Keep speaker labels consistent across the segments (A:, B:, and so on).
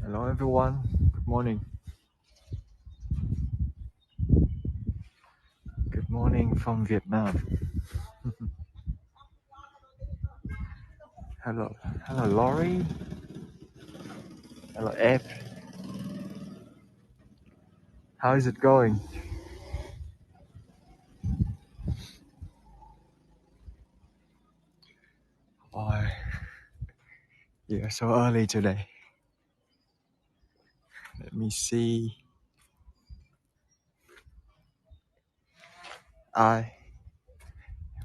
A: Hello everyone, good morning. Good morning from Vietnam. Hello Laurie. Hello Ed. How is it going? Oh, yeah, so early today. Let me see.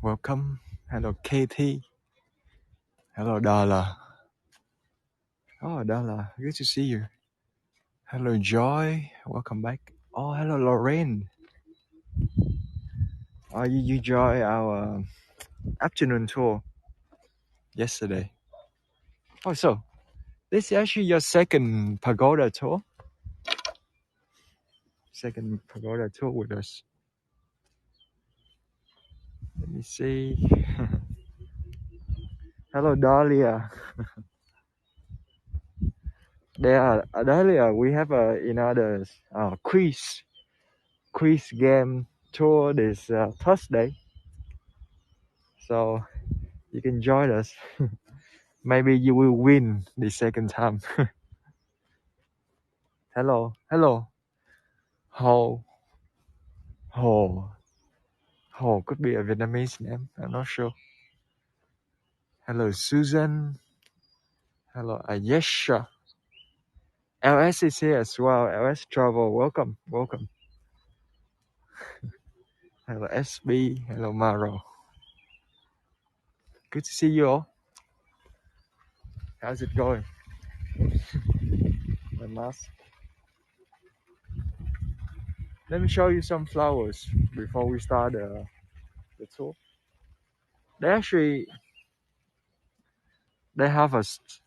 A: Welcome. Hello Katie. Hello Dala. Oh Dala, good to see you. Hello Joy, welcome back. Oh hello Lorraine. Oh you joined our afternoon tour yesterday. Oh so this is actually your second pagoda tour? Second pagoda tour with us. Let me see. Hello, Dahlia. Dahlia, we have another quiz game tour this Thursday. So you can join us. Maybe you will win the second time. Hello. Ho. Ho. Ho could be a Vietnamese name. I'm not sure. Hello, Susan. Hello, Ayesha. LS is here as well. LS Travel. Welcome. Hello, SB. Hello, Maro. Good to see you all. How's it going? My mask. Let me show you some flowers before we start the tour. They harvest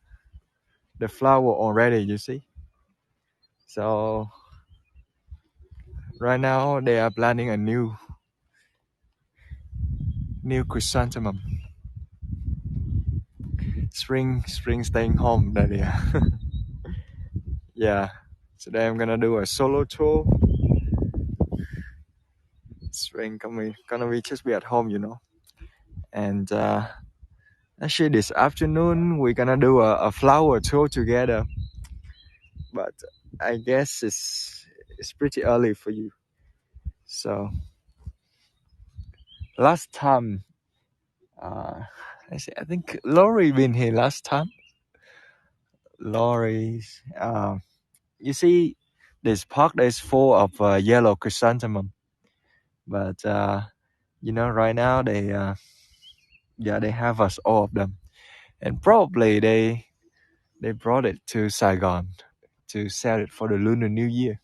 A: the flower already, you see. So right now they are planting a new chrysanthemum. Spring staying home, that yeah. Yeah. Today I'm gonna do a solo tour. Spring gonna be just be at home, you know. And actually this afternoon we're gonna do a flower tour together. But I guess it's pretty early for you. So last time, I think Laurie been here last time. Laurie's, you see, this park is full of yellow chrysanthemum, but right now they have us all of them, and probably they brought it to Saigon to sell it for the Lunar New Year.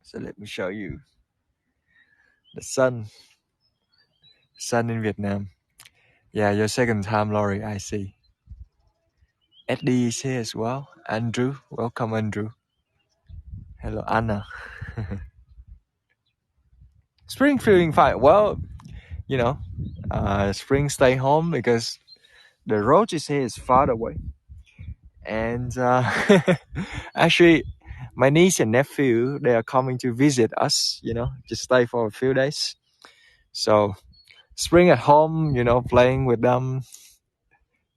A: So let me show you the sun in Vietnam. Yeah, your second time, Laurie, I see. Eddie is here as well. Andrew, welcome Andrew. Hello Anna. Spring feeling fine. Well, spring stay home because the road is here is far away. And actually, my niece and nephew, they are coming to visit us, just stay for a few days. So spring at home, playing with them,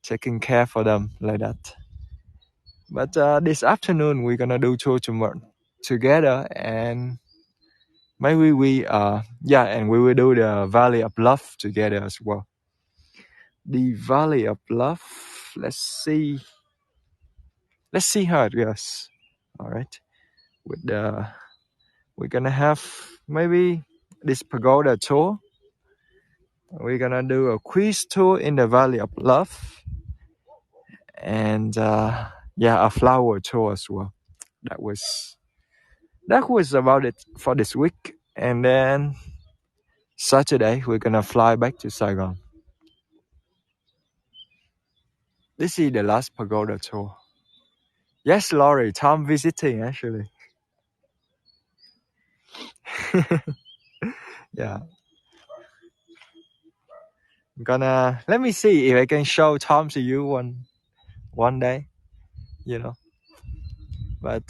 A: taking care for them like that. But this afternoon we're gonna do tour together, and maybe we will do the Valley of Love together as well. The Valley of Love. Let's see how it goes. All right. We're gonna have maybe this pagoda tour. We're gonna do a quiz tour in the Valley of Love, and a flower tour as well. That was about it for this week, and then Saturday we're gonna fly back to Saigon. This is the last pagoda tour. Yes, Laurie, Tom visiting actually. Yeah. Let me see if I can show Tom to you one day, But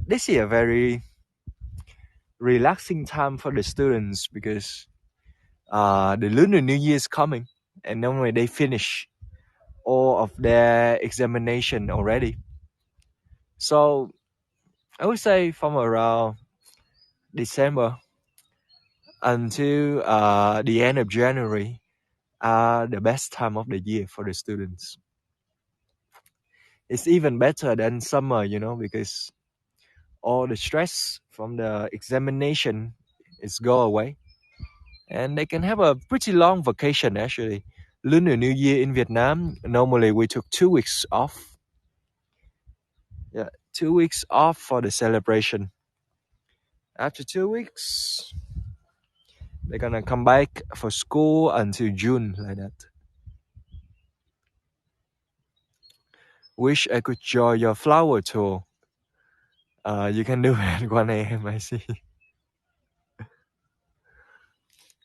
A: this is a very relaxing time for the students because the Lunar New Year is coming, and normally they finish all of their examination already. So I would say from around December until the end of January are the best time of the year for the students. It's even better than summer, because all the stress from the examination is go away, and they can have a pretty long vacation actually. Lunar New Year in Vietnam, normally we took 2 weeks off. Yeah, 2 weeks off for the celebration. After 2 weeks, they're gonna come back for school until June, like that. Wish I could join your flower tour. You can do it at 1 a.m. I see.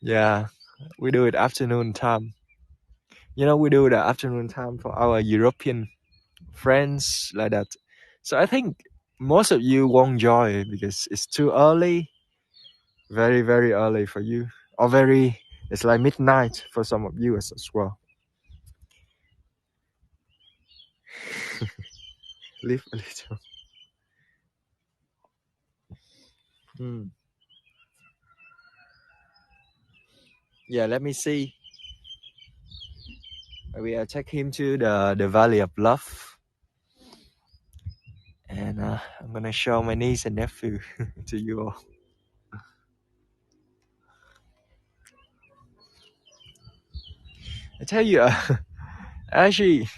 A: Yeah, we do it afternoon time. We do the afternoon time for our European friends, like that. So I think most of you won't join it because it's too early, very, very early for you. Or it's like midnight for some of you as well. Live a little. Yeah, let me see. Maybe I'll take him to the Valley of Love. And I'm gonna show my niece and nephew to you all. I tell you, actually,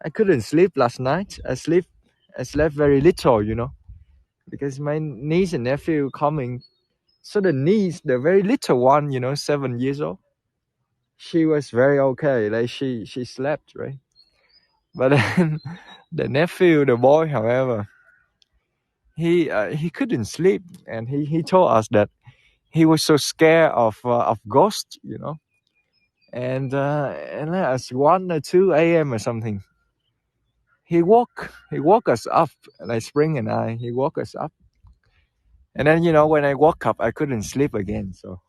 A: I couldn't sleep last night. I slept very little, because my niece and nephew coming. So the niece, the very little one, 7 years old, she was very okay. Like she slept, right? But then the nephew, the boy, however, he couldn't sleep, and he told us that he was so scared of ghosts, and at 1 or 2 a.m. or something, he woke us up, like Spring and I. He woke us up, and then when I woke up, I couldn't sleep again. So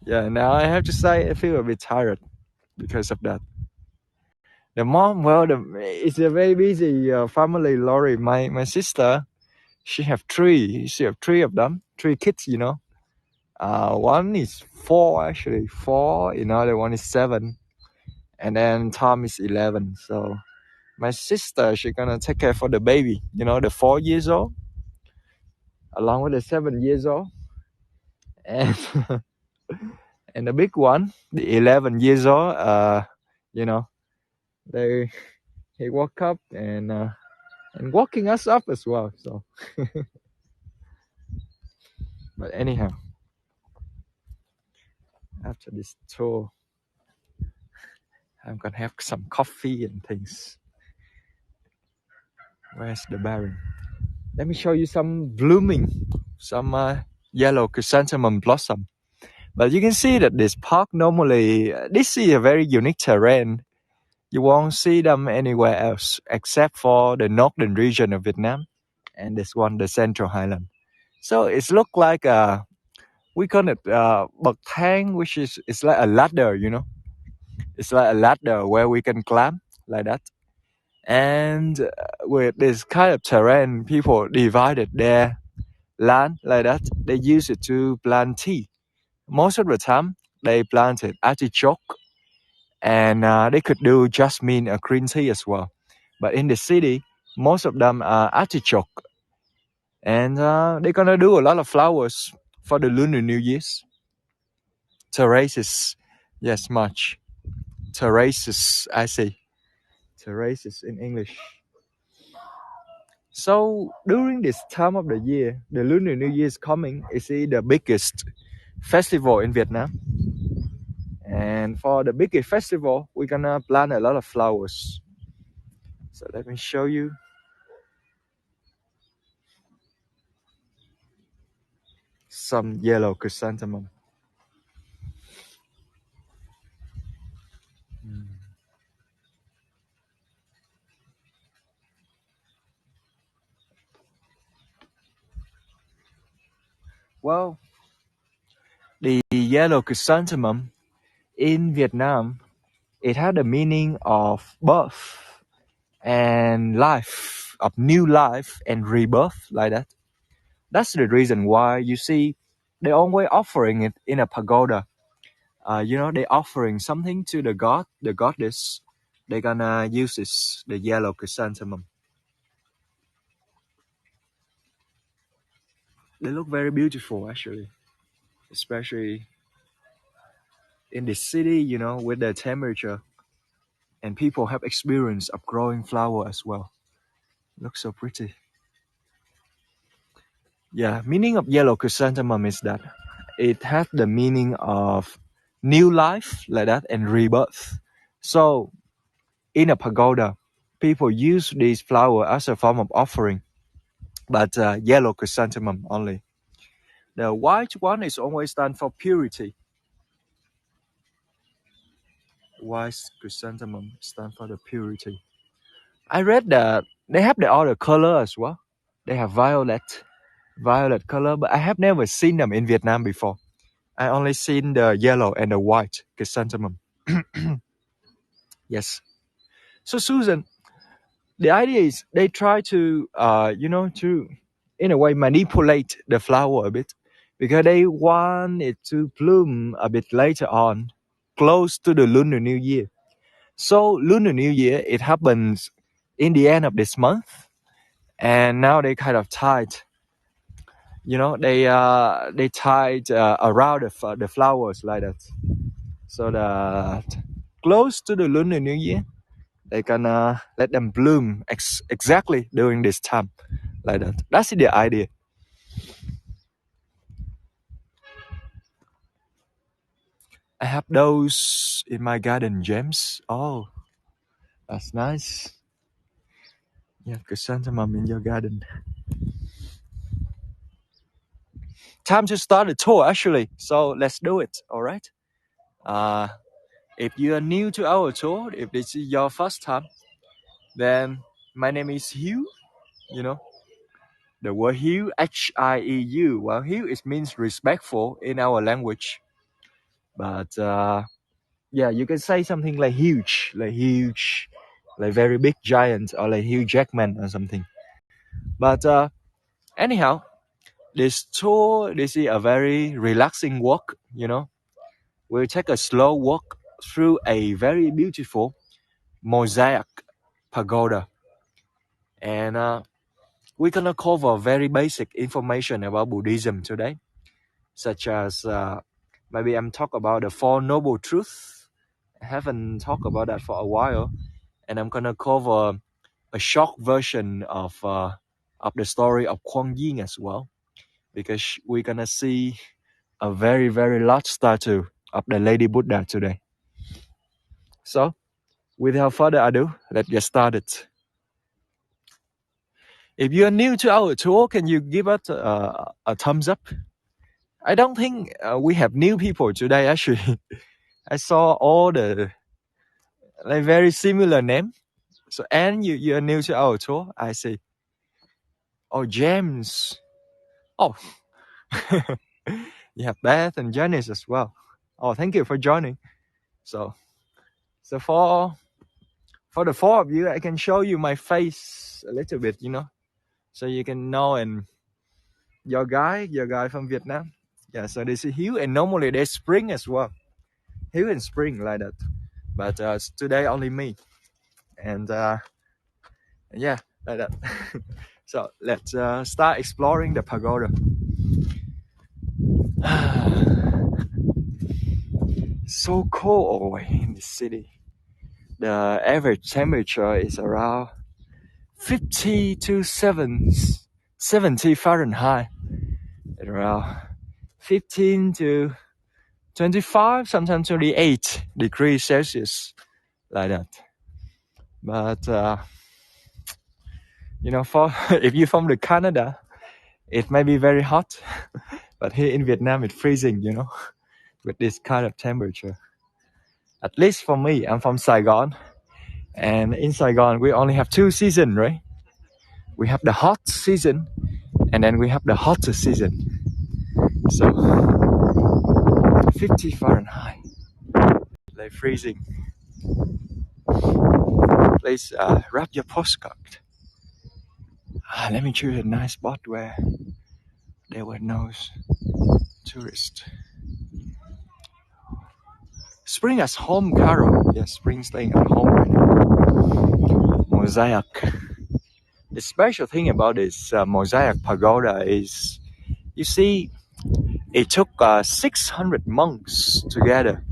A: yeah, now I have to say I feel a bit tired because of that. The mom, well, it's a very busy family, Lori. My sister, she have three. She have three of them, three kids. One is 4 actually, 4. Another one is 7, and then Tom is 11. So my sister, she gonna take care for the baby. The 4 years old, along with the 7 years old, and and the big one, the 11 years old. You know, they he woke up and walking us up as well. So, but anyhow, after this tour, I'm gonna have some coffee and things. Where's the Baron? Let me show you some blooming, some yellow chrysanthemum blossom. But you can see that this park normally, this is a very unique terrain. You won't see them anywhere else except for the northern region of Vietnam and this one, the Central Highland. So it's look like we call it bậc thang, which is it's like a ladder, It's like a ladder where we can climb like that. And with this kind of terrain, people divided their land like that. They use it to plant tea. Most of the time, they planted artichoke, and they could do jasmine or green tea as well. But in the city, most of them are artichoke, and they're gonna do a lot of flowers for the Lunar New Year's. Terraces, yes, much. Terraces, I say. Terraces in English. So during this time of the year, the Lunar New Year is coming. It's the biggest festival in Vietnam. And for the biggest festival, we're gonna plant a lot of flowers. So let me show you. Some yellow chrysanthemum. Well, the yellow chrysanthemum in Vietnam, it had the meaning of birth and life, of new life and rebirth, like that. That's the reason why you see they always offering it in a pagoda. They offering something to the god, the goddess. They're gonna use this, the yellow chrysanthemum. They look very beautiful, actually, especially in the city, with the temperature. And people have experience of growing flower as well. Looks so pretty. Yeah, meaning of yellow chrysanthemum is that it has the meaning of new life, like that, and rebirth. So in a pagoda, people use this flower as a form of offering, but yellow chrysanthemum only. The white one is always stand for purity. White chrysanthemum stand for the purity. I read that they have the other color as well. They have violet color, but I have never seen them in Vietnam before. I only seen the yellow and the white chrysanthemum. Yes. So Susan, the idea is they try to, to in a way manipulate the flower a bit because they want it to bloom a bit later on, close to the Lunar New Year. So Lunar New Year, it happens in the end of this month, and now they kind of tied. They tied around the flowers like that, so that close to the Lunar New Year, they gonna let them bloom exactly during this time, like that. That's the idea. I have those in my garden, James. Oh, that's nice. Yeah, chrysanthemum in your garden. Time to start the tour, actually. So let's do it. All right. If you are new to our tour, if this is your first time, then my name is Hugh. The word Hugh, Hieu. Well, Hugh, it means respectful in our language. But yeah, you can say something like huge, like very big giant, or like Hugh Jackman or something. But anyhow, this tour, this is a very relaxing walk. We'll take a slow walk through a very beautiful Mosaic Pagoda, and we're gonna cover very basic information about Buddhism today, such as maybe I'm talk about the Four Noble Truths. I haven't talked about that for a while, and I'm gonna cover a short version of the story of Kuan Yin as well, because we're gonna see a very, very large statue of the Lady Buddha today. So, without further ado, let's get started. If you are new to our tour, can you give us a thumbs up? I don't think we have new people today, actually. I saw all the very similar name. So, and you are new to our tour, I see. Oh, James. Oh, you have Beth and Janice as well. Oh, thank you for joining. So for the four of you, I can show you my face a little bit, so you can know. And your guy from Vietnam. Yeah, so this is Hugh, and normally there's Spring as well. Hugh and Spring like that. But today only me. And yeah, like that. So let's start exploring the pagoda. So cold in the city. The average temperature is around 50 to 70 Fahrenheit. At around 15 to 25, sometimes 28 degrees Celsius, like that. But if you're from Canada, it may be very hot. But here in Vietnam, it's freezing, with this kind of temperature. At least for me, I'm from Saigon. And in Saigon, we only have two seasons, right? We have the hot season, and then we have the hotter season. So 50 Fahrenheit, like freezing. Please wrap your postcard. Let me choose a nice spot where there were no tourists. Spring at home, Carol. Yes, spring staying at home right now. Mosaic. The special thing about this Mosaic Pagoda is, you see, it took 600 monks together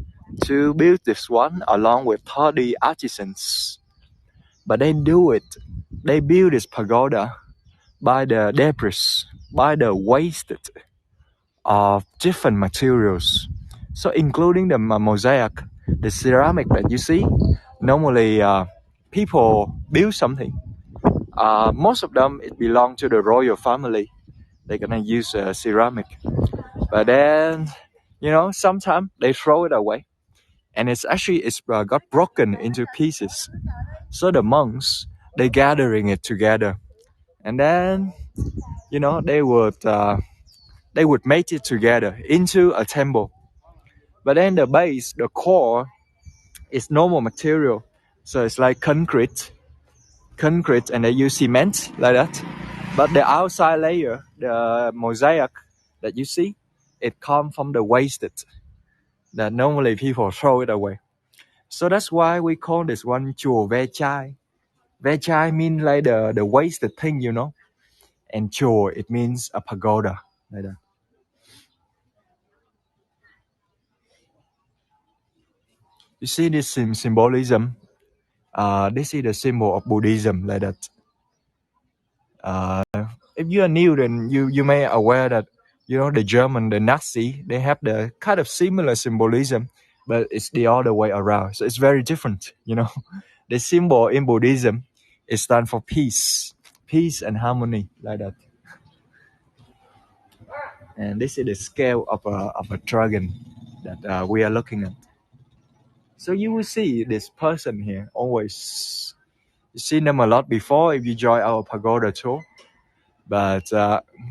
A: to build this one along with 30 artisans. But they build this pagoda by the debris, by the wasted of different materials. So including the mosaic, the ceramic that you see, normally people build something. Most of them, it belong to the royal family. They're gonna use ceramic. But then, sometimes they throw it away. And it's got broken into pieces. So the monks, they gathering it together. And then, they would make it together into a temple. But then the base, the core, is normal material. So it's like concrete, and they use cement like that. But the outside layer, the mosaic that you see, it comes from the wasted that normally people throw it away. So that's why we call this one chùa ve chai. Ve chai means like the wasted thing, and chùa, it means a pagoda like that. You see this symbolism? This is the symbol of Buddhism like that. If you are new, then you may aware that the German, the Nazi, they have the kind of similar symbolism, but it's the other way around. So it's very different. The symbol in Buddhism, it stands for peace and harmony like that. And this is the scale of a dragon that we are looking at. So you will see this person here always. You've seen them a lot before if you join our pagoda tour. But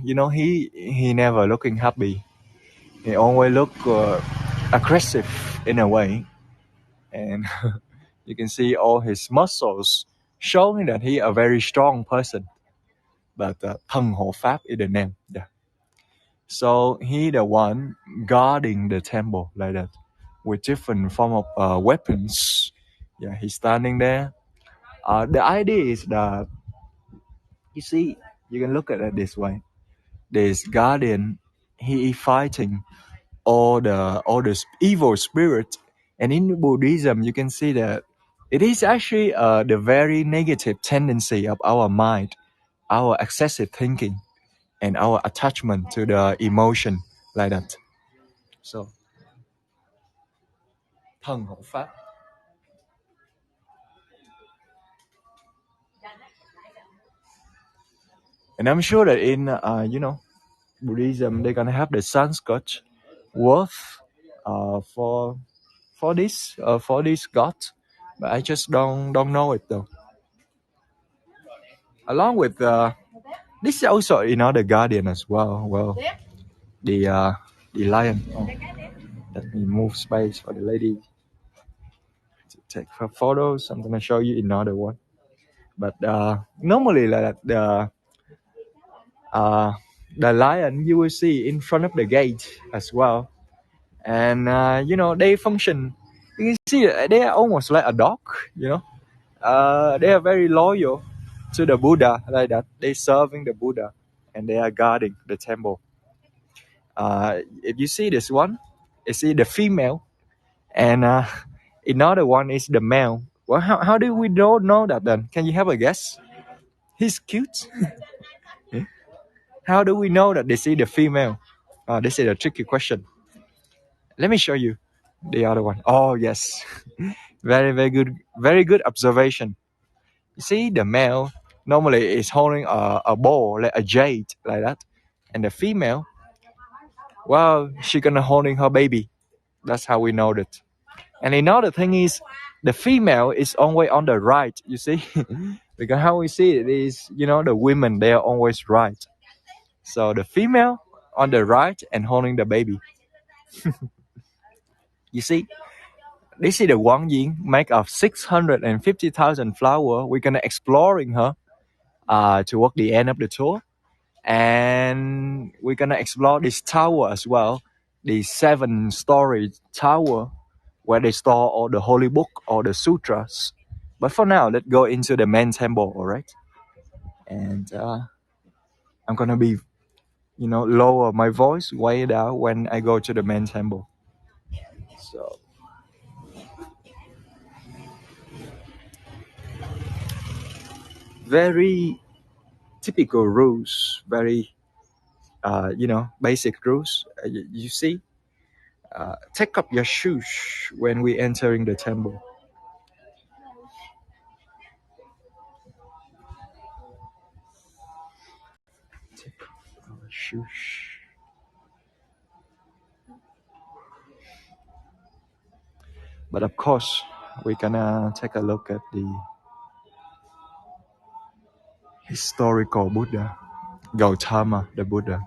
A: he never looking happy. He always look aggressive in a way, and you can see all his muscles showing that he a very strong person. But Thần Hộ Pháp is the name. Yeah. So he the one guarding the temple like that with different form of weapons. Yeah, he's standing there. The idea is that, you see, you can look at it this way. This guardian, he is fighting all the evil spirit. And in Buddhism, you can see that it is actually the very negative tendency of our mind, our excessive thinking, and our attachment to the emotion like that. So, Thần Hộ Pháp. And I'm sure that in Buddhism, they're gonna have the Sanskrit word for this god, but I just don't know it though. Along with this is also the guardian as well. Well, the lion. Oh, let me move space for the lady to take her photos. I'm gonna show you another one. But normally like the lion you will see in front of the gate as well, and they function. You can see they are almost like a dog. They are very loyal to the Buddha like that. They serving the Buddha and they are guarding the temple. If you see this one, you see the female, and another one is the male. Well, how do we know that then? Can you have a guess? He's cute. How do we know that they see the female? This is a tricky question. Let me show you the other one. Oh yes, very good observation. You see the male normally is holding a ball, like a jade like that, and the female, well, she's gonna holding her baby. That's how we know that. And another thing is, the female is always on the right. You see, because how we see it is, the women, they are always right. So the female on the right and holding the baby. You see, this is the Wang Yin made of 650,000 flowers. We're gonna exploring her toward the end of the tour, and we're gonna explore this tower as well, the 7-story tower where they store all the holy book or the sutras. But for now, let's go into the main temple, all right? And I'm gonna be, lower my voice way down when I go to the main temple. So very typical rules, very basic rules. You see, take up your shoes when we entering the temple. Take up our shoes. But of course, we're gonna take a look at the historical Buddha, Gautama, the Buddha.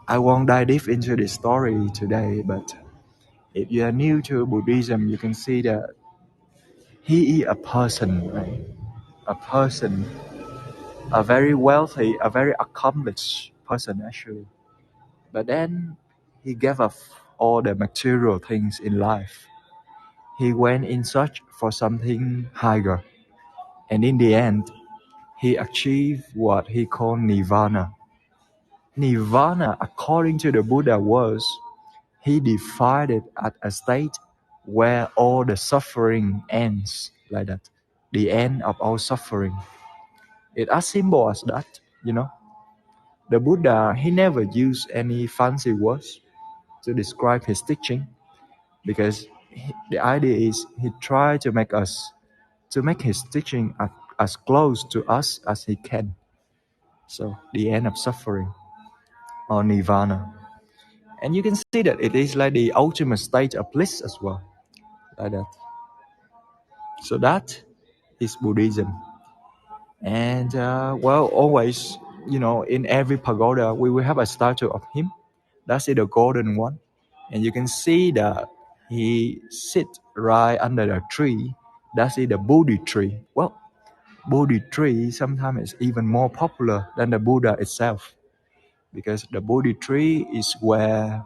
A: I won't dive deep into the story today, but if you are new to Buddhism, you can see that he is a person, right? A person, a very wealthy, a very accomplished person actually. But then he gave up all the material things in life. He went in search for something higher. And in the end, he achieved what he called nirvana. Nirvana, according to the Buddha, was he defined it as a state where all the suffering ends, like that. The end of all suffering. It's as simple as that, The Buddha, he never used any fancy words to describe his teaching because the idea is he tried to make his teaching as close to us as he can. So the end of suffering or nirvana. And you can see that it is like the ultimate state of bliss as well, like that. So that is Buddhism. And always, in every pagoda, we will have a statue of him. That's the golden one. And you can see that he sit right under the tree. That's the Bodhi tree. Well, Bodhi tree sometimes is even more popular than the Buddha itself. Because the Bodhi tree is where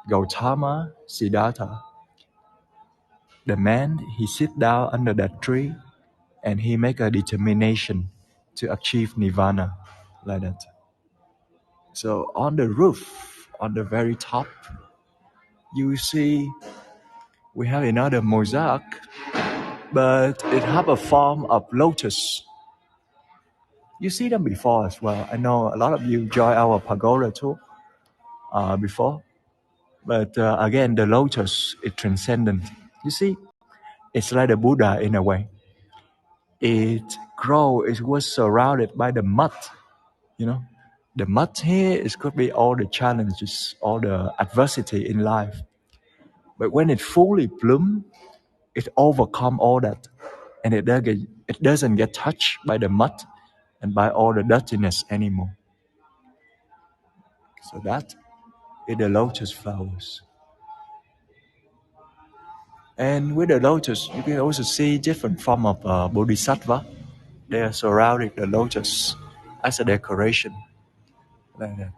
A: Gautama Siddhartha, the man, he sit down under that tree and he make a determination to achieve nirvana, like that. So on the roof, on the very top, you see we have another mosaic, but it have a form of lotus. You see them before as well. I know a lot of you join our pagoda tour before, but again, the lotus is transcendent. You see, it's like the Buddha in a way. It was surrounded by the mud, The mud here is could be all the challenges, all the adversity in life. But when it fully blooms, it overcome all that, and it doesn't get touched by the mud and by all the dirtiness anymore. So that is the lotus flowers. And with the lotus, you can also see different form of Bodhisattva. They are surrounding the lotus as a decoration, like that.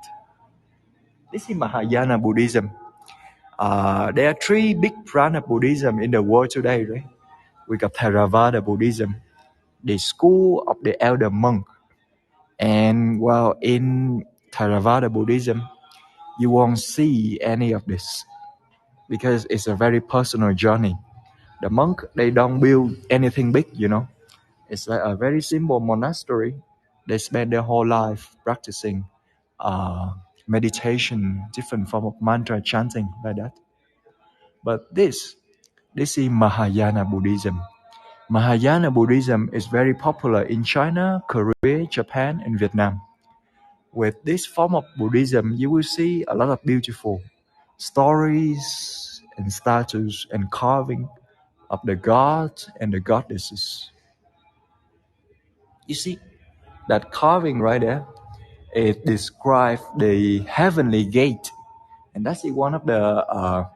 A: This is Mahayana Buddhism. There are 3 big branches of Buddhism in the world today, right? We got Theravada Buddhism, the school of the elder monk. And in Theravada Buddhism, you won't see any of this because it's a very personal journey. The monk, they don't build anything big, It's like a very simple monastery. They spend their whole life practicing meditation, different form of mantra chanting, like that. But this is Mahayana Buddhism. Mahayana Buddhism is very popular in China, Korea, Japan, and Vietnam. With this form of Buddhism, you will see a lot of beautiful stories and statues and carving of the gods and the goddesses. You see that carving right there? It describes the heavenly gate, and that's one of the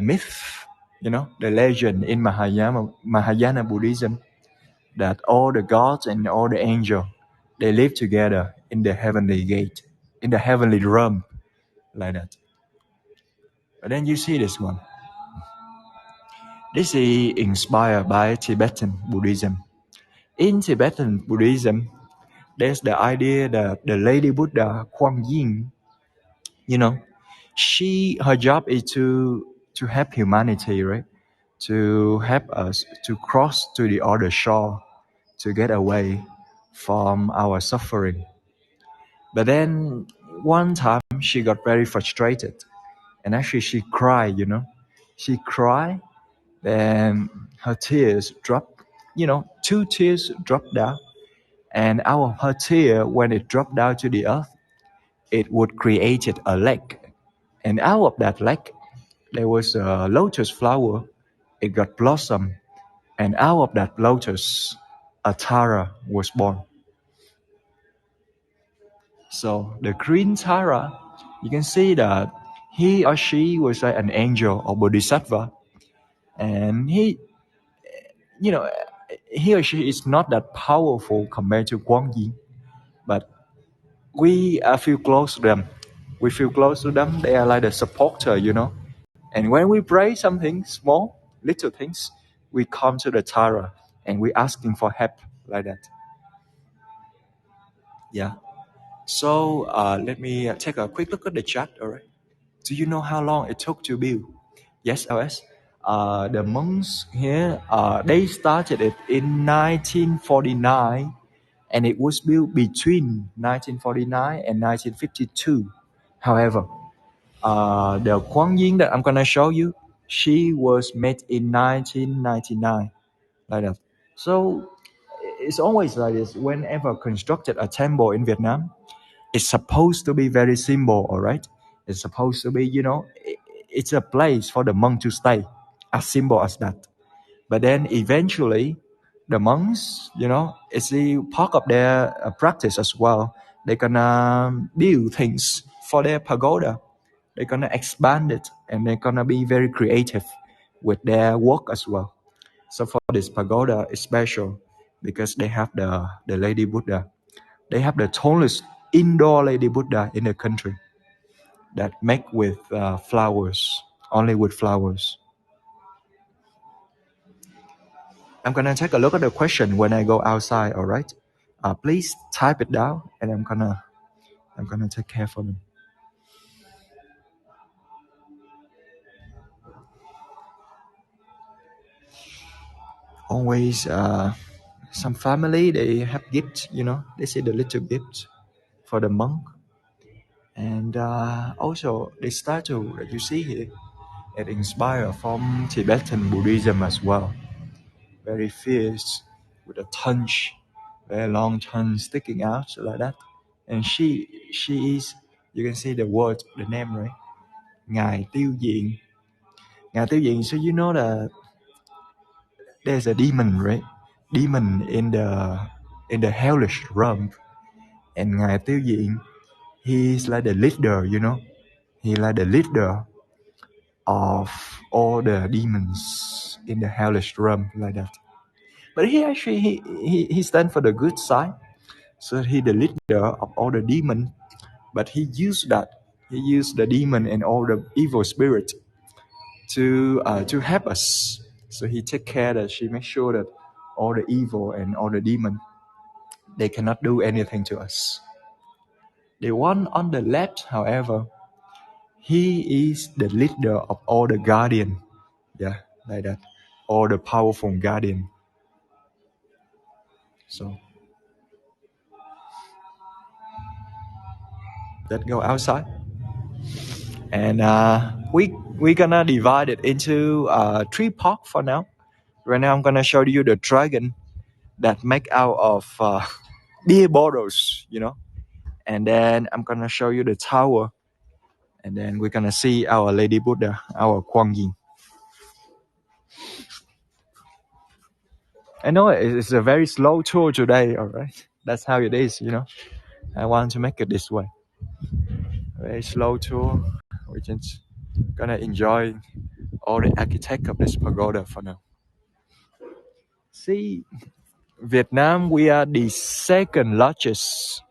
A: myth, the legend in Mahayana Buddhism, that all the gods and all the angels, they live together in the heavenly gate, in the heavenly realm, like that. But then you see this one. This is inspired by Tibetan Buddhism. In Tibetan Buddhism, there's the idea that the Lady Buddha Kuan Yin, her job is to help humanity, right? To help us to cross to the other shore, to get away from our suffering. But then one time she got very frustrated, and actually she cried, She cried, then her tears dropped, 2 tears dropped down. And out of her tear, when it dropped down to the earth, it would create a lake. And out of that lake, there was a lotus flower. It got blossom. And out of that lotus, a Tara was born. So the green Tara, you can see that he or she was like an angel or Bodhisattva. And he or she is not that powerful compared to Kuan Yin. But we feel close to them. We feel close to them. They are like the supporter, And when we pray something small, little things, we come to the Tara and we asking for help like that. Yeah. So let me take a quick look at the chat. All right. Do you know how long it took to build? Yes, LS. The monks here, they started it in 1949, and it was built between 1949 and 1952. However, the Kuan Yin that I'm gonna show you, she was made in 1999, like that. So it's always like this. Whenever constructed a temple in Vietnam, it's supposed to be very simple, all right? It's supposed to be, it's a place for the monk to stay, as simple as that. But then eventually, the monks, it's a part of their practice as well. They're gonna build things for their pagoda. They're gonna expand it, and they're gonna be very creative with their work as well. So for this pagoda, it's special because they have the Lady Buddha. They have the tallest indoor Lady Buddha in the country that make with flowers, only with flowers. I'm gonna take a look at the question when I go outside. All right, please type it down, and I'm gonna take care for them. Always, some family they have gifts. They say the little gifts for the monk, and also the statue that you see here, it inspired from Tibetan Buddhism as well. Very fierce, with a tongue, very long tongue sticking out like that. And she is, you can see the word, the name, right? Ngài Tiêu Diện. Ngài Tiêu Diện, so you know that there's a demon, right? Demon in the hellish realm. And Ngài Tiêu Diện, he's like the leader, He like the leader of all the demons in the hellish realm, like that. But he actually he stands for the good side. So he the leader of all the demons, but he used that. He used the demon and all the evil spirit to help us. So he take care that she make sure that all the evil and all the demon, they cannot do anything to us. The one on the left, however, he is the leader of all the guardian. Yeah, like that. All the powerful guardian. So let's go outside. And we're gonna divide it into 3 parts for now. Right now I'm gonna show you the dragon that make out of beer bottles, And then I'm gonna show you the tower, and then we're gonna see our Lady Buddha, our Kuan Yin. I know it's a very slow tour today, all right? That's how it is, I want to make it this way. Very slow tour. We're just gonna enjoy all the architect of this pagoda for now. See, Vietnam, we are the second largest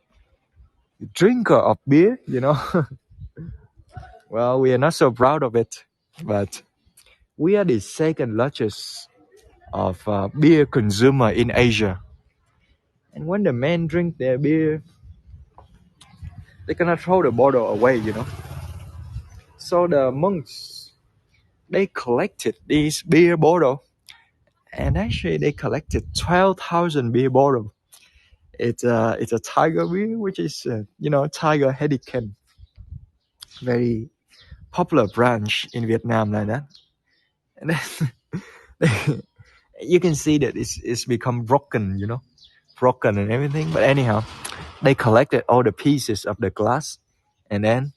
A: drinker of beer, you know. Well, we are not so proud of it, but we are the second largest of beer consumer in Asia. And when the men drink their beer, they cannot throw the bottle away, you know. So the monks, they collected these beer bottles, and actually they collected 12,000 beer bottles. It's a tiger beer, which is tiger Heineken, very popular branch in Vietnam like that. And then you can see that it's become broken, you know, broken and everything. But anyhow, they collected all the pieces of the glass, and then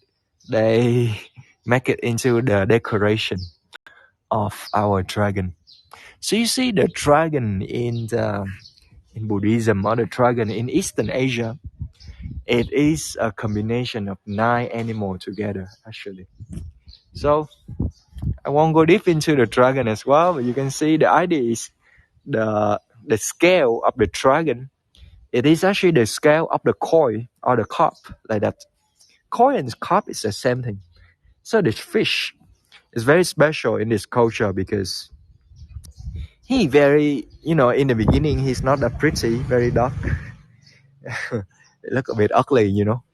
A: they make it into the decoration of our dragon. So you see the dragon in Buddhism, or the dragon in Eastern Asia, it is a combination of 9 animals together, actually. So I won't go deep into the dragon as well, but you can see the idea is the scale of the dragon. It is actually the scale of the koi or the carp, like that. Koi and carp is the same thing. So the fish is very special in this culture because he very, in the beginning, he's not that pretty, very dark. Look a bit ugly, you know.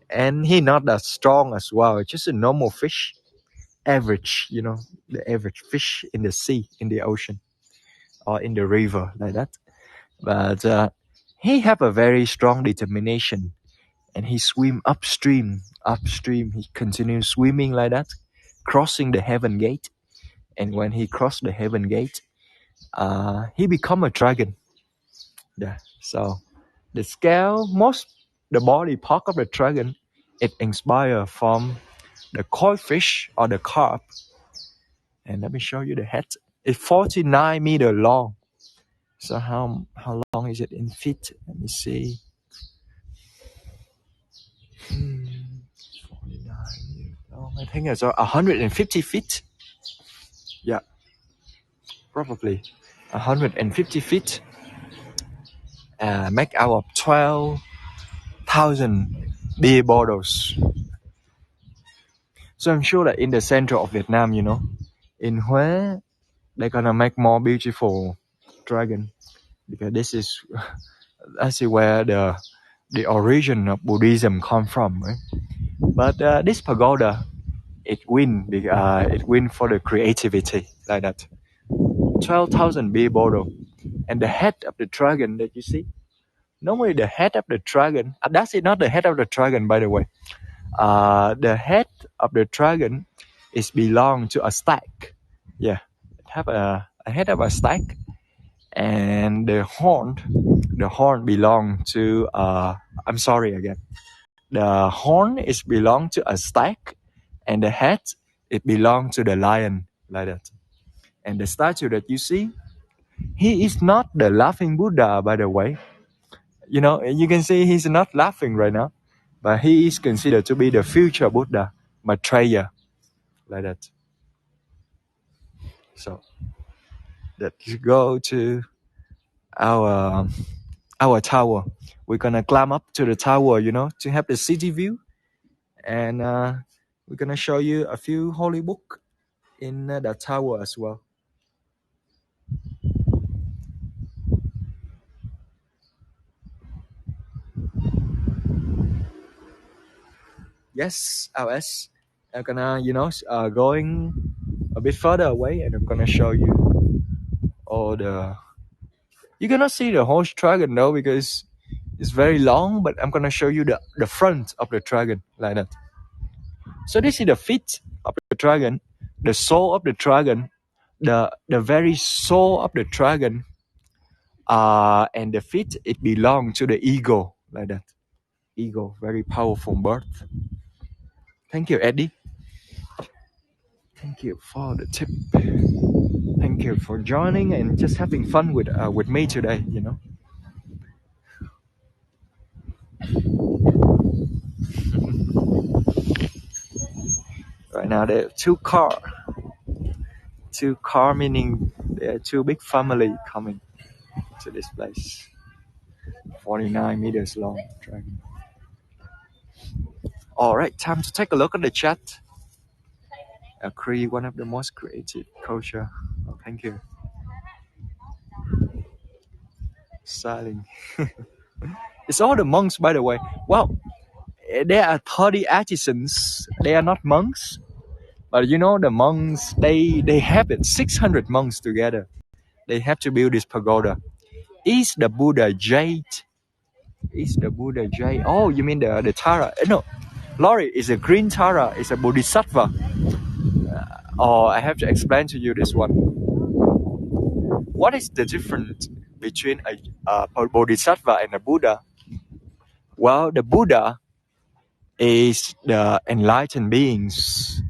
A: And he not that strong as well, just a normal fish. Average, you know, the average fish in the sea, in the ocean, or in the river, like that. But he have a very strong determination, and he swim upstream. He continues swimming like that, crossing the heaven gate. And when he crossed the heaven gate, he become a dragon. Yeah. So the scale, the body part of the dragon, it inspired from the koi fish or the carp. And let me show you the head. It's 49 meters long. So how long is it in feet? Let me see. 49 meters long. I think it's 150 feet. Yeah, probably 150 feet. Make out of 12,000 beer bottles. So I'm sure that in the center of Vietnam, you know, in Hue, they're gonna make more beautiful dragon, because that's where the origin of Buddhism come from, right? But this pagoda, it win for the creativity, like that. 12,000 beer bottle, and the head of the dragon that you see. Normally, the head of the dragon, that's not the head of the dragon, by the way. The head of the dragon is belong to a stag. Yeah, it have a head of a stag, and the horn belong to I'm sorry again. The horn is belong to a stag, and the head it belong to the lion, like that. And the statue that you see, he is not the laughing Buddha, by the way. You know, you can see he's not laughing right now, but he is considered to be the future Buddha, Maitreya, like that. So let's go to our tower. We're gonna climb up to the tower, you know, to have the city view, and we're gonna show you a few holy book in the tower as well. Yes, LS. I'm gonna, going a bit further away, and I'm gonna show you all the. You cannot see the whole dragon though, because it's very long. But I'm gonna show you the front of the dragon, like that. So this is the feet of the dragon, the soul of the dragon, the very soul of the dragon, and the feet it belong to the eagle, like that. Eagle, very powerful bird. Thank you, Eddie. Thank you for the tip. Thank you for joining and just having fun with me today, you know. Right now there are two car meaning there are two big family coming to this place. 49 meters long dragon. All right, time to take a look at the chat. Cree, one of the most creative culture. Oh, thank you. Silent. It's all the monks, by the way. Well, there are 30 artisans. They are not monks, but you know the monks. They have it. 600 monks together. They have to build this pagoda. Is the Buddha jade? Is the Buddha jade? Oh, you mean the Tara? No, Laurie is a green Tara. It's a Bodhisattva. Oh, I have to explain to you this one. What is the difference between a Bodhisattva and a Buddha? Well, the Buddha is the enlightened beings,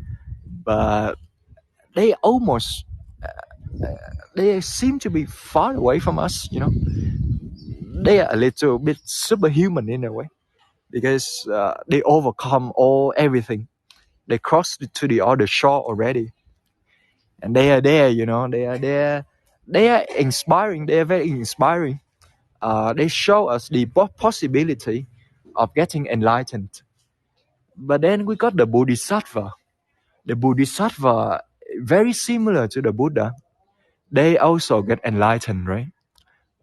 A: but they almost they seem to be far away from us. You know, they are a little bit superhuman in a way because they overcome everything. They crossed to the other shore already, and they are there. You know, they are there. They are inspiring. They are very inspiring. They show us the possibility of getting enlightened. But then we got the Bodhisattva. The Bodhisattva, very similar to the Buddha, they also get enlightened, right?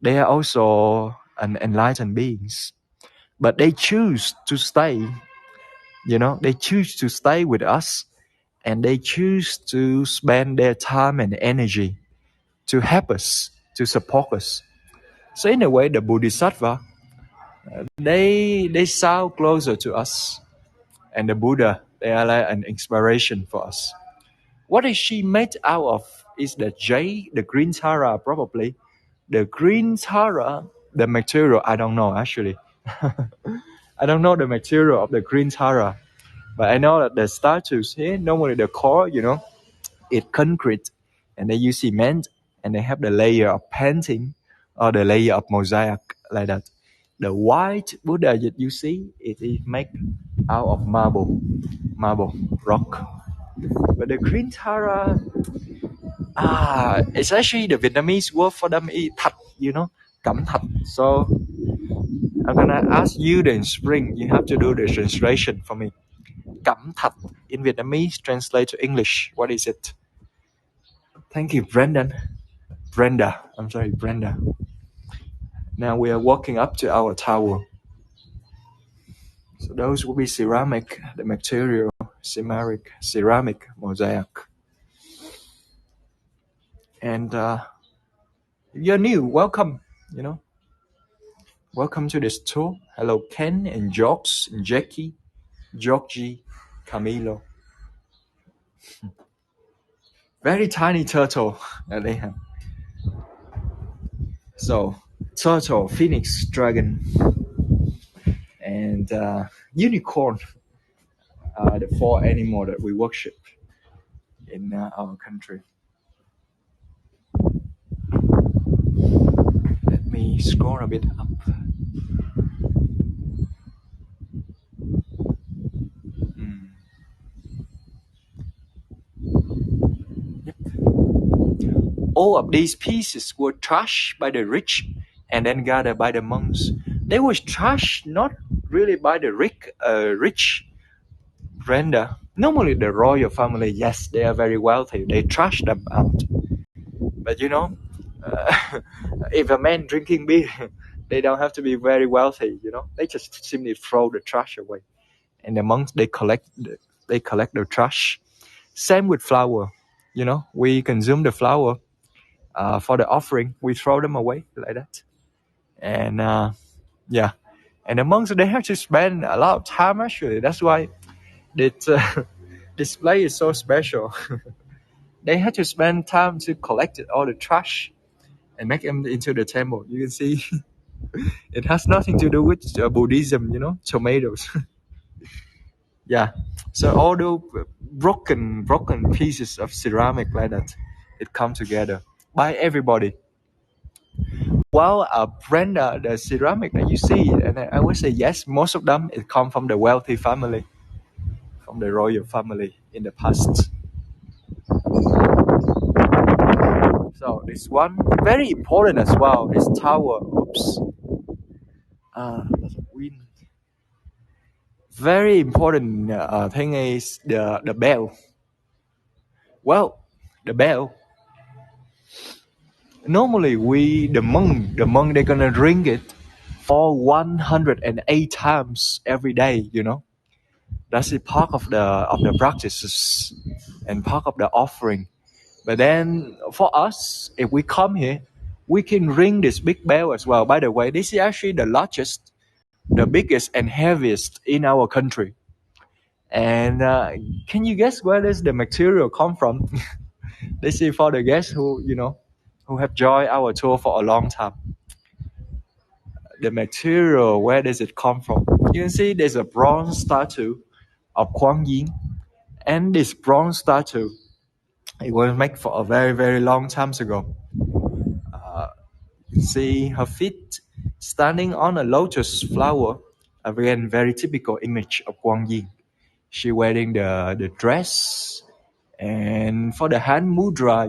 A: They are also an enlightened beings. But they choose to stay, you know, they choose to stay with us, and they choose to spend their time and energy to help us, to support us. So in a way, the Bodhisattva, they sound closer to us. And the Buddha, they are like an inspiration for us. What is she made out of? Is the jade, the green Tara, probably. The green Tara, the material, I don't know actually. I don't know the material of the green Tara. But I know that the statues here, normally the core, you know, it's concrete. And they use cement. And they have the layer of painting or the layer of mosaic like that. The white Buddha that you see, it is made out of marble rock. But the green Tara, it's actually the Vietnamese word for them is thạch, you know, cẩm thạch. So I'm gonna ask you in spring, you have to do the translation for me. Cẩm thạch in Vietnamese, translate to English. What is it? Thank you, Brenda. Now we are walking up to our tower. So those will be ceramic, the material, ceramic mosaic. And if you're new, welcome, you know. Welcome to this tour. Hello, Ken and George and Jackie, Georgie, Camilo. Very tiny turtle that they have. So, turtle, phoenix, dragon, and unicorn are the 4 animals that we worship in our country. Let me scroll a bit up. Yep. All of these pieces were trashed by the rich and then gathered by the monks. They were trashed not really by the rich, Brenda. Normally the royal family, yes, they are very wealthy. They trash them out. But you know, if a man drinking beer, they don't have to be very wealthy, you know. They just simply throw the trash away. And the monks, they collect the trash. Same with flower. You know, we consume the flower for the offering. We throw them away like that. And yeah. And the monks, they have to spend a lot of time actually. That's why this display is so special. They had to spend time to collect all the trash and make them into the temple. You can see it has nothing to do with Buddhism, you know, tomatoes. Yeah. So all those broken pieces of ceramic like that, it come together by everybody. Well, Brenda, the ceramic that you see, and I would say yes, most of them it come from the wealthy family, from the royal family in the past. So this one very important as well. This tower, oops, lots of wind. Very important thing is the bell. Well, the bell. Normally, the monk, they're gonna ring it for 108 times every day. That's a part of the practices and part of the offering. But then for us, if we come here, we can ring this big bell as well. By the way, this is actually the largest, the biggest, and heaviest in our country. And can you guess where does the material come from? This is for the guests who have joined our tour for a long time. The material, where does it come from? You can see there's a bronze statue of Kuan Yin, and this bronze statue, it was made for a very, very long time ago. You see her feet standing on a lotus flower, again, very typical image of Kuan Yin. She wearing the dress, and for the hand mudra,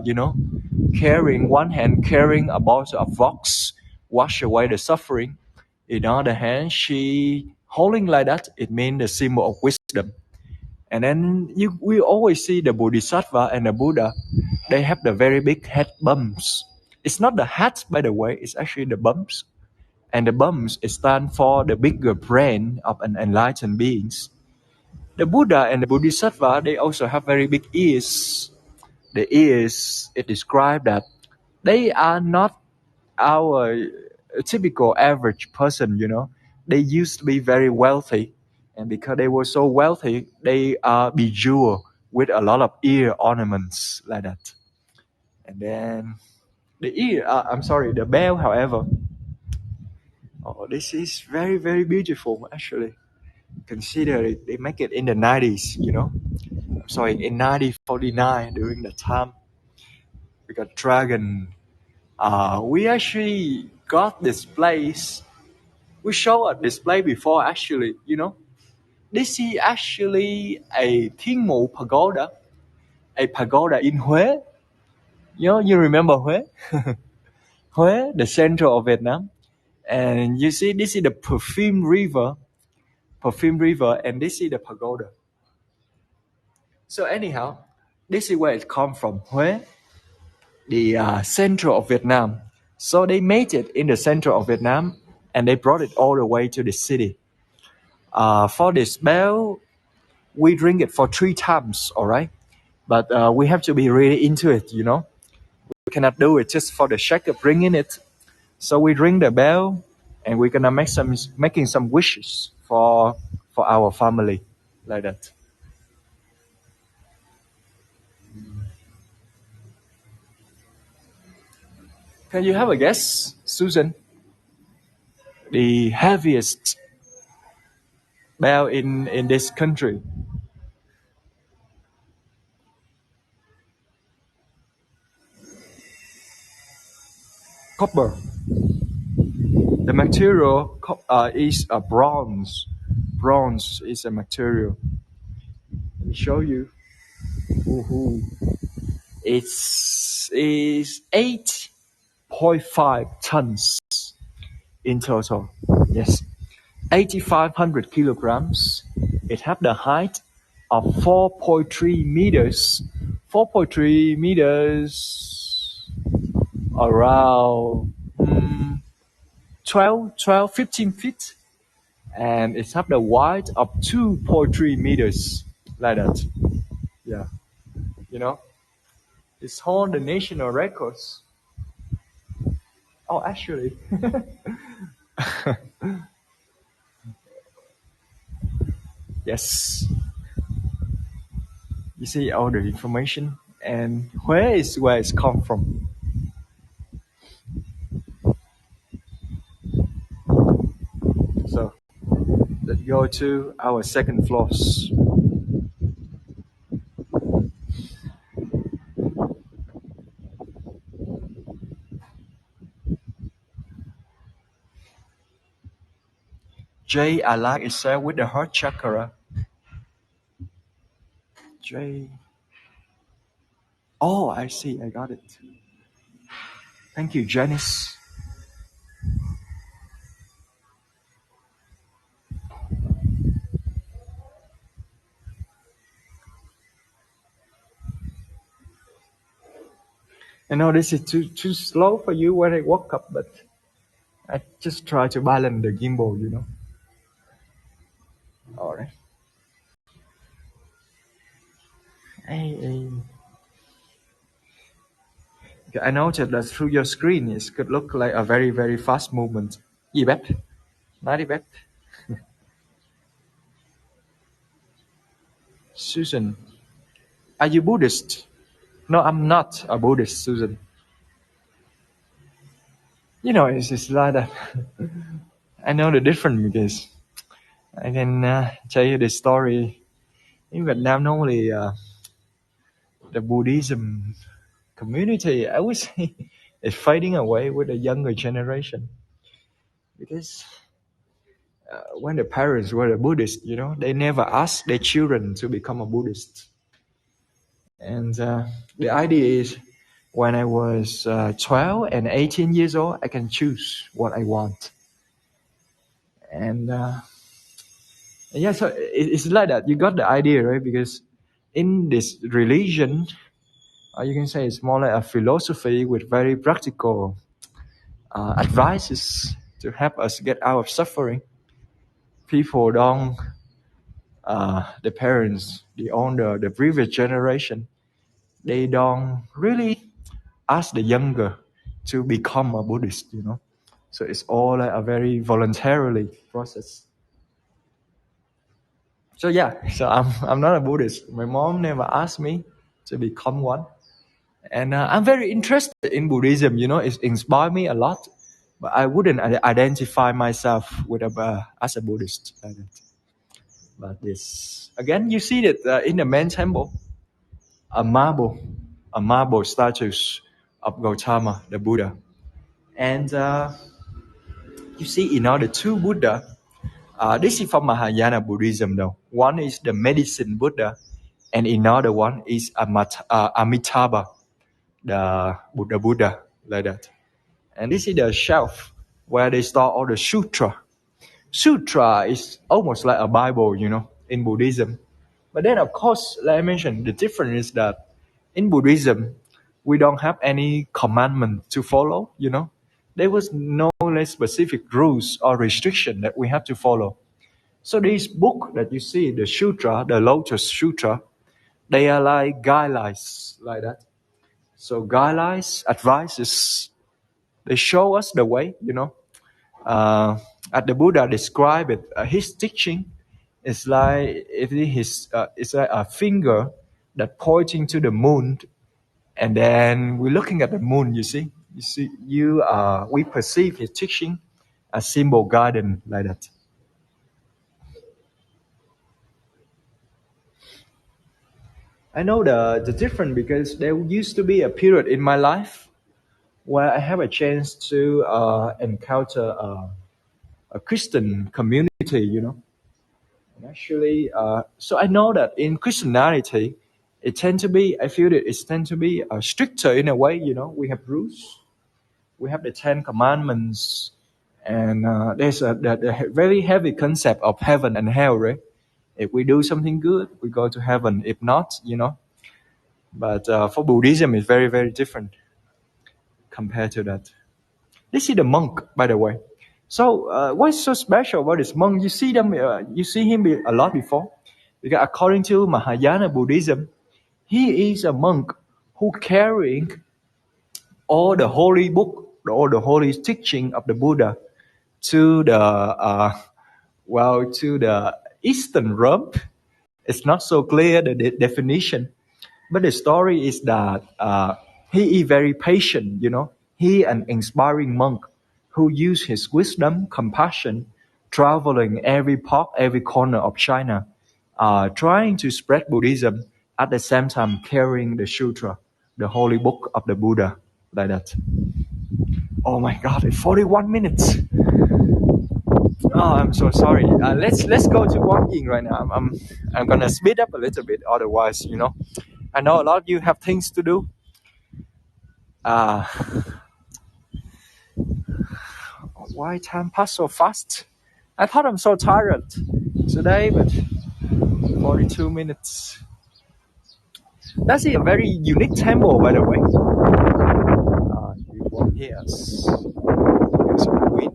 A: carrying one hand carrying a bottle of vox, wash away the suffering. In other hand, she holding like that. It means the symbol of wisdom. And then we always see the Bodhisattva and the Buddha. They have the very big head bumps. It's not the hat, by the way. It's actually the bumps. And the bumps stand for the bigger brain of an enlightened beings. The Buddha and the Bodhisattva, they also have very big ears. The ears, it describes that they are not our typical average person. They used to be very wealthy, and because they were so wealthy, they are bejeweled with a lot of ear ornaments like that. And then the bell, however, this is very, very beautiful actually. Consider it, they make it in the 90s, sorry, in 1949, during the time we got dragon. We actually got this place. We showed a display before actually, This is actually a Thiên Mụ Pagoda, a pagoda in Huế. You remember Huế? Huế, the center of Vietnam. And you see, this is the Perfume River, and this is the pagoda. So anyhow, this is where it comes from, Huế, the center of Vietnam. So they made it in the center of Vietnam, and they brought it all the way to the city. For this bell, we drink it for 3 times, all right? But we have to be really into it, We cannot do it just for the sake of bringing it. So we ring the bell, and we're gonna making some wishes for our family, like that. Can you have a guess, Susan? The heaviest bell in this country? Copper. The material is a bronze. Bronze is a material. Let me show you. Woohoo. It's 8.5 tons in total. Yes, 8,500 kilograms. It has the height of 4.3 meters. 4.3 meters, around 15 feet. And it has the width of 2.3 meters, like that. Yeah, it's hold the national records. Oh, actually, yes. You see all the information, and where it's come from. So let's go to our second floors. J, I like itself with the heart chakra. J. Oh, I see. I got it. Thank you, Janice. I know this is too slow for you when I woke up, but I just try to balance the gimbal, you know. All right. Hey. I noticed that through your screen, it could look like a very, very fast movement. Gì bet? Nói đi bet. Susan, are you Buddhist? No, I'm not a Buddhist, Susan. You know, it's like that. I know the difference because I can tell you the story. In Vietnam, normally the Buddhism community, I would say, is fading away with the younger generation. Because when the parents were a Buddhist, you know, they never asked their children to become a Buddhist. And the idea is when I was 12 and 18 years old, I can choose what I want. And yeah, so it's like that. You got the idea, right? Because in this religion, you can say it's more like a philosophy with very practical advices to help us get out of suffering. People don't, the parents, the older, the previous generation, they don't really ask the younger to become a Buddhist, you know. So it's all like a very voluntarily process. So yeah, so I'm not a Buddhist. My mom never asked me to become one. And I'm very interested in Buddhism, you know, it inspired me a lot. But I wouldn't identify myself with as a Buddhist. But this, again, you see that in the main temple, a marble statue of Gautama, the Buddha. And you see in the two Buddha, this is from Mahayana Buddhism though. One is the medicine Buddha, and another one is Amitabha, the Buddha, like that. And this is the shelf where they store all the sutra. Sutra is almost like a Bible, you know, in Buddhism. But then, of course, like I mentioned, the difference is that in Buddhism, we don't have any commandment to follow, you know. There was no specific rules or restriction that we have to follow. So this book that you see, the Sutra, the Lotus Sutra, they are like guidelines, like that. So guidelines, advices, they show us the way, you know. As the Buddha described it, his teaching is like it's like a finger that pointing to the moon, and then we're looking at the moon. We perceive his teaching as symbol guidance, like that. I know the difference because there used to be a period in my life where I have a chance to encounter a Christian community, you know. And actually, so I know that in Christianity, I feel that it tends to be stricter in a way, you know. We have rules, we have the 10 Commandments, and there's the very heavy concept of heaven and hell, right? If we do something good, we go to heaven. If not, you know. But for Buddhism, it's very, very different compared to that. This is the monk, by the way. So what's so special about this monk? You see him a lot before, because according to Mahayana Buddhism, he is a monk who carrying all the holy book, all the holy teaching of the Buddha to the Eastern Rome. It's not so clear the definition, but the story is that he is very patient. You know, he an inspiring monk who used his wisdom, compassion, traveling every part, every corner of China, trying to spread Buddhism, at the same time carrying the sutra, the holy book of the Buddha, like that. Oh my God, it's 41 minutes. Oh, I'm so sorry. Let's go to walking right now. I'm gonna speed up a little bit. Otherwise, I know a lot of you have things to do. Why time pass so fast? I thought I'm so tired today, but 42 minutes. That's a very unique temple, by the way. You won't hear us. There's some wind.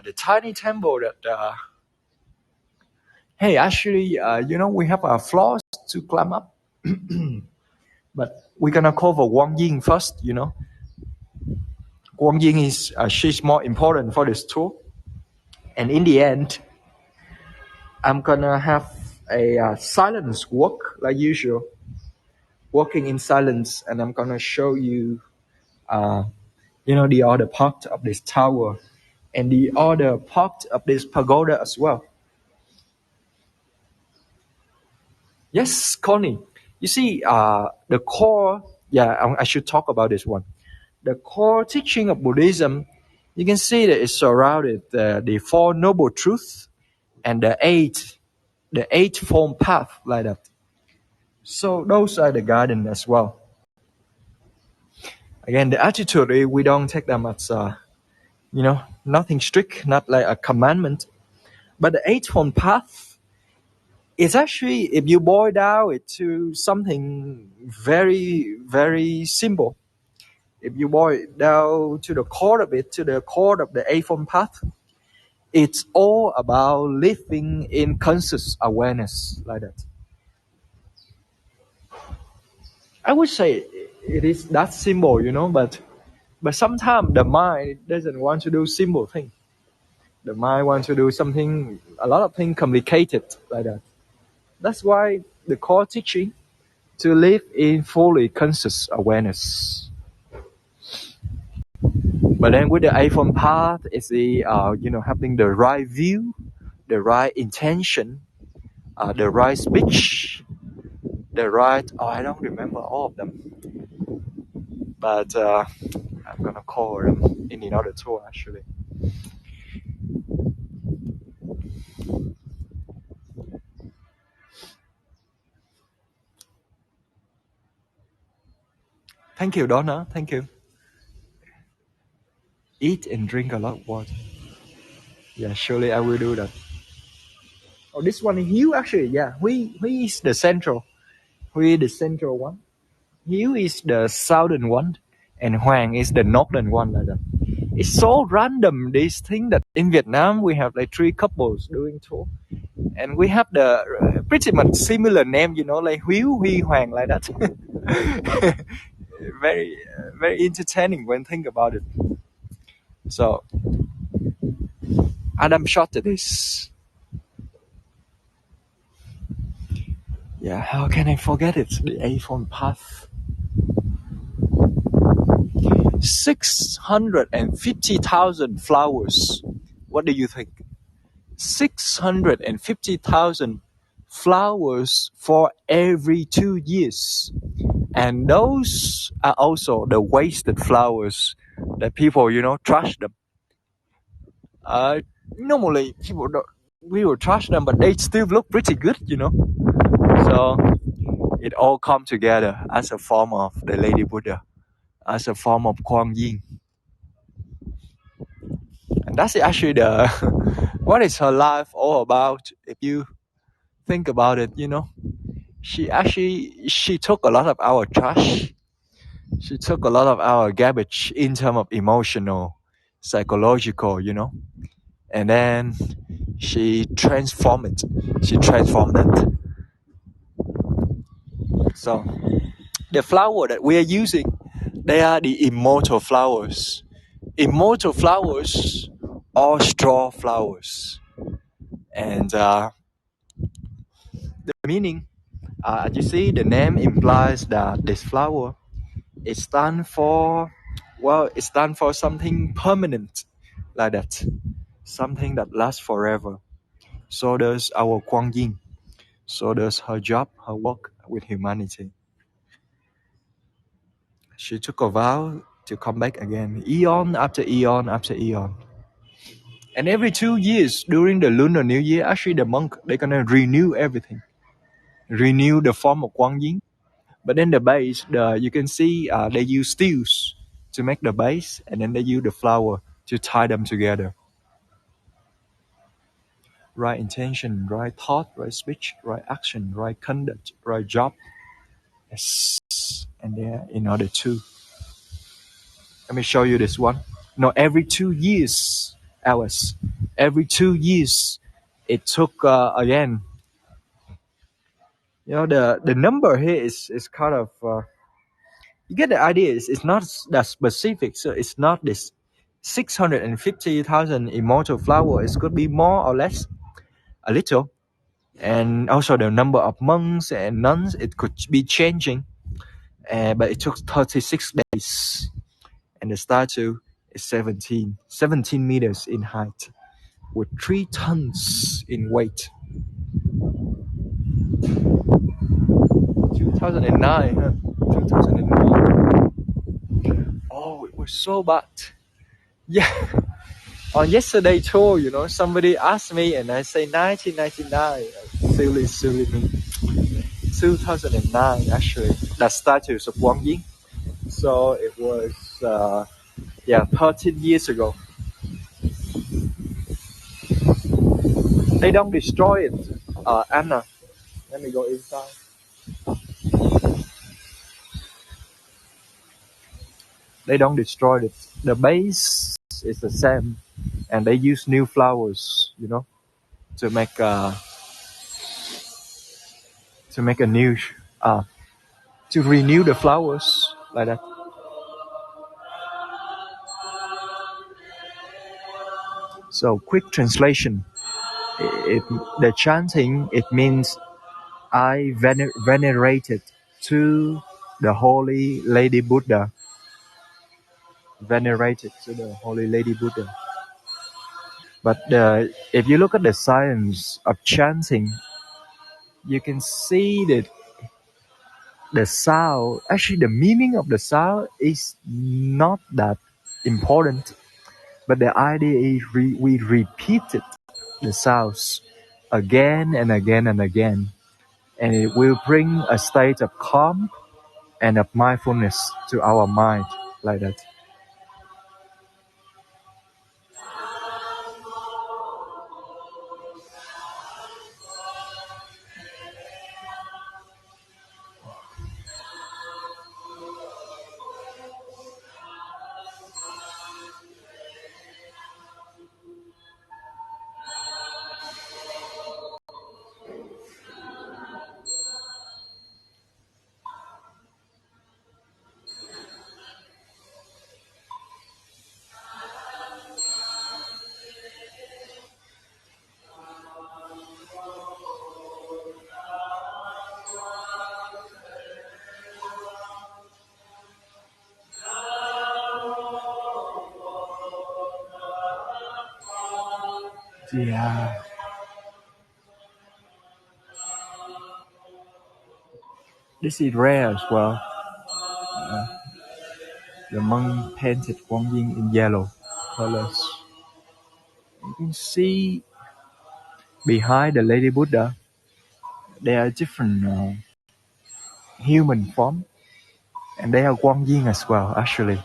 A: The tiny temple that. Hey, actually, we have our floors to climb up, but we're gonna cover Wang Ying first. Wang Ying is she's more important for this tour, and in the end, I'm gonna have a silence walk like usual, walking in silence, and I'm gonna show you, the other part of this tower and the other part of this pagoda as well. Yes, Connie. You see, the core. Yeah, I should talk about this one. The core teaching of Buddhism, you can see that it's surrounded the Four Noble Truths and the Eightfold Path like that. So those are the guidance as well. Again, the attitude, we don't take them as, nothing strict, not like a commandment. But the Eightfold Path is actually, if you boil down it to something very, very simple, if you boil it down to the core of it, to the core of the Eightfold Path, it's all about living in conscious awareness like that. I would say it is that simple, but sometimes the mind doesn't want to do simple things. The mind wants to do something, a lot of things complicated like that. That's why the core teaching to live in fully conscious awareness. But then with the Eightfold Path, it's the having the right view, the right intention, the right speech, the right. Oh, I don't remember all of them, but I'm gonna call them in another tour actually. Thank you, Donna. Thank you. Eat and drink a lot of water. Yeah, surely I will do that. Oh, this one is Hiếu actually. Yeah, he is the central. He is the central one. Hiếu is the southern one, and Hoàng is the northern one like that. It's so random, this thing, that in Vietnam we have like 3 couples doing tour, and we have the pretty much similar name, like Hiếu, Huy, Hoàng like that. Very, very entertaining when think about it. So Adam shot at this. Yeah, how can I forget it? The Eightfold Path. 650,000 flowers. What do you think? 650,000 flowers for every 2 years. And those are also the wasted flowers that people, trash them. Normally, we will trash them, but they still look pretty good, So it all come together as a form of the Lady Buddha, as a form of Kuan Yin. And that's actually what is her life all about. If you think about it, she took a lot of our trash. She took a lot of our garbage in terms of emotional, psychological, and then she transformed it. She transformed it. So the flower that we are using, they are the immortal flowers. Immortal flowers are straw flowers. And the meaning, you see, the name implies that this flower, it stands for something permanent, like that. Something that lasts forever. So does our Kuan Yin. So does her job, her work with humanity. She took a vow to come back again, eon after eon after eon. And every 2 years during the Lunar New Year, actually the monk, they're gonna renew everything, renew the form of Guang Yin. But then the base, you can see they use steels to make the base, and then they use the flower to tie them together. Right intention, right thought, right speech, right action, right conduct, right job. Yes. And there in order to. Let me show you this one. No, every 2 years, Alice. Every 2 years, it took again. You know the number here is kind of you get the idea. It's not that specific, so it's not this 650,000 immortal flowers. It could be more or less, a little. And also the number of monks and nuns, it could be changing. But it took 36 days. And the statue is 17 meters in height with 3 tons in weight. 2009, huh? 2009. Oh, it was so bad. Yeah. On yesterday tour, somebody asked me and I say 1999. Silly me. 2009 actually. That statues of Wang Yin. So it was 13 years ago. They don't destroy it, Anna. Let me go inside. They don't destroy it. The base is the same, and they use new flowers, to make a new, to renew the flowers like that. So, quick translation. The chanting, it means I venerated to the Holy Lady Buddha. Venerated to the Holy Lady Buddha. But if you look at the science of chanting, you can see that the sound, actually the meaning of the sound is not that important. But the idea is we repeated the sounds again and again and again. And it will bring a state of calm and of mindfulness to our mind like that. Yeah. This is rare as well. The monk painted Guang Yin in yellow colors. You can see behind the Lady Buddha, there are different human form, and they are Guang Yin as well. Actually,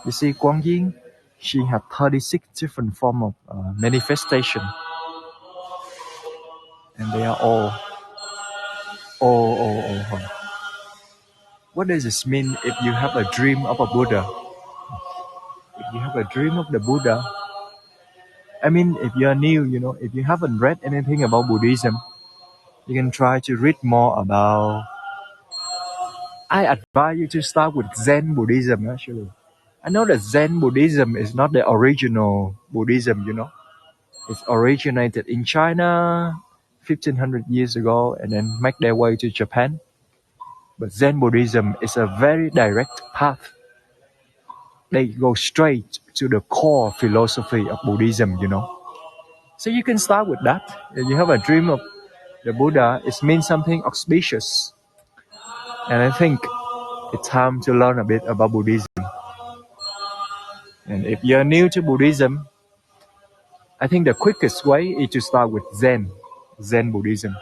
A: you see Guang Yin, she have 36 different form of manifestation, and they are all. What does this mean if you have a dream of a Buddha? If you have a dream of the Buddha, I mean, if you are new, if you haven't read anything about Buddhism, you can try to read more about. I advise you to start with Zen Buddhism, actually. I know that Zen Buddhism is not the original Buddhism, It's originated in China 1500 years ago and then make their way to Japan. But Zen Buddhism is a very direct path. They go straight to the core philosophy of Buddhism, So you can start with that. If you have a dream of the Buddha, it means something auspicious. And I think it's time to learn a bit about Buddhism. And if you're new to Buddhism, I think the quickest way is to start with Zen Buddhism.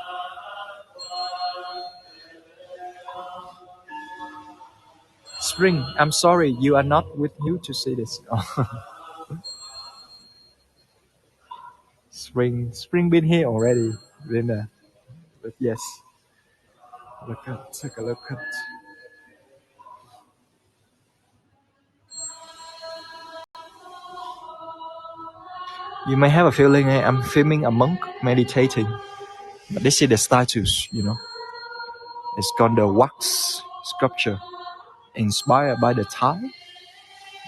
A: Spring, I'm sorry you are not with you to see this. Spring been here already, Linda. But yes, take a look at. You may have a feeling I'm filming a monk meditating, but this is the statues, It's called the wax sculpture, inspired by the Thai,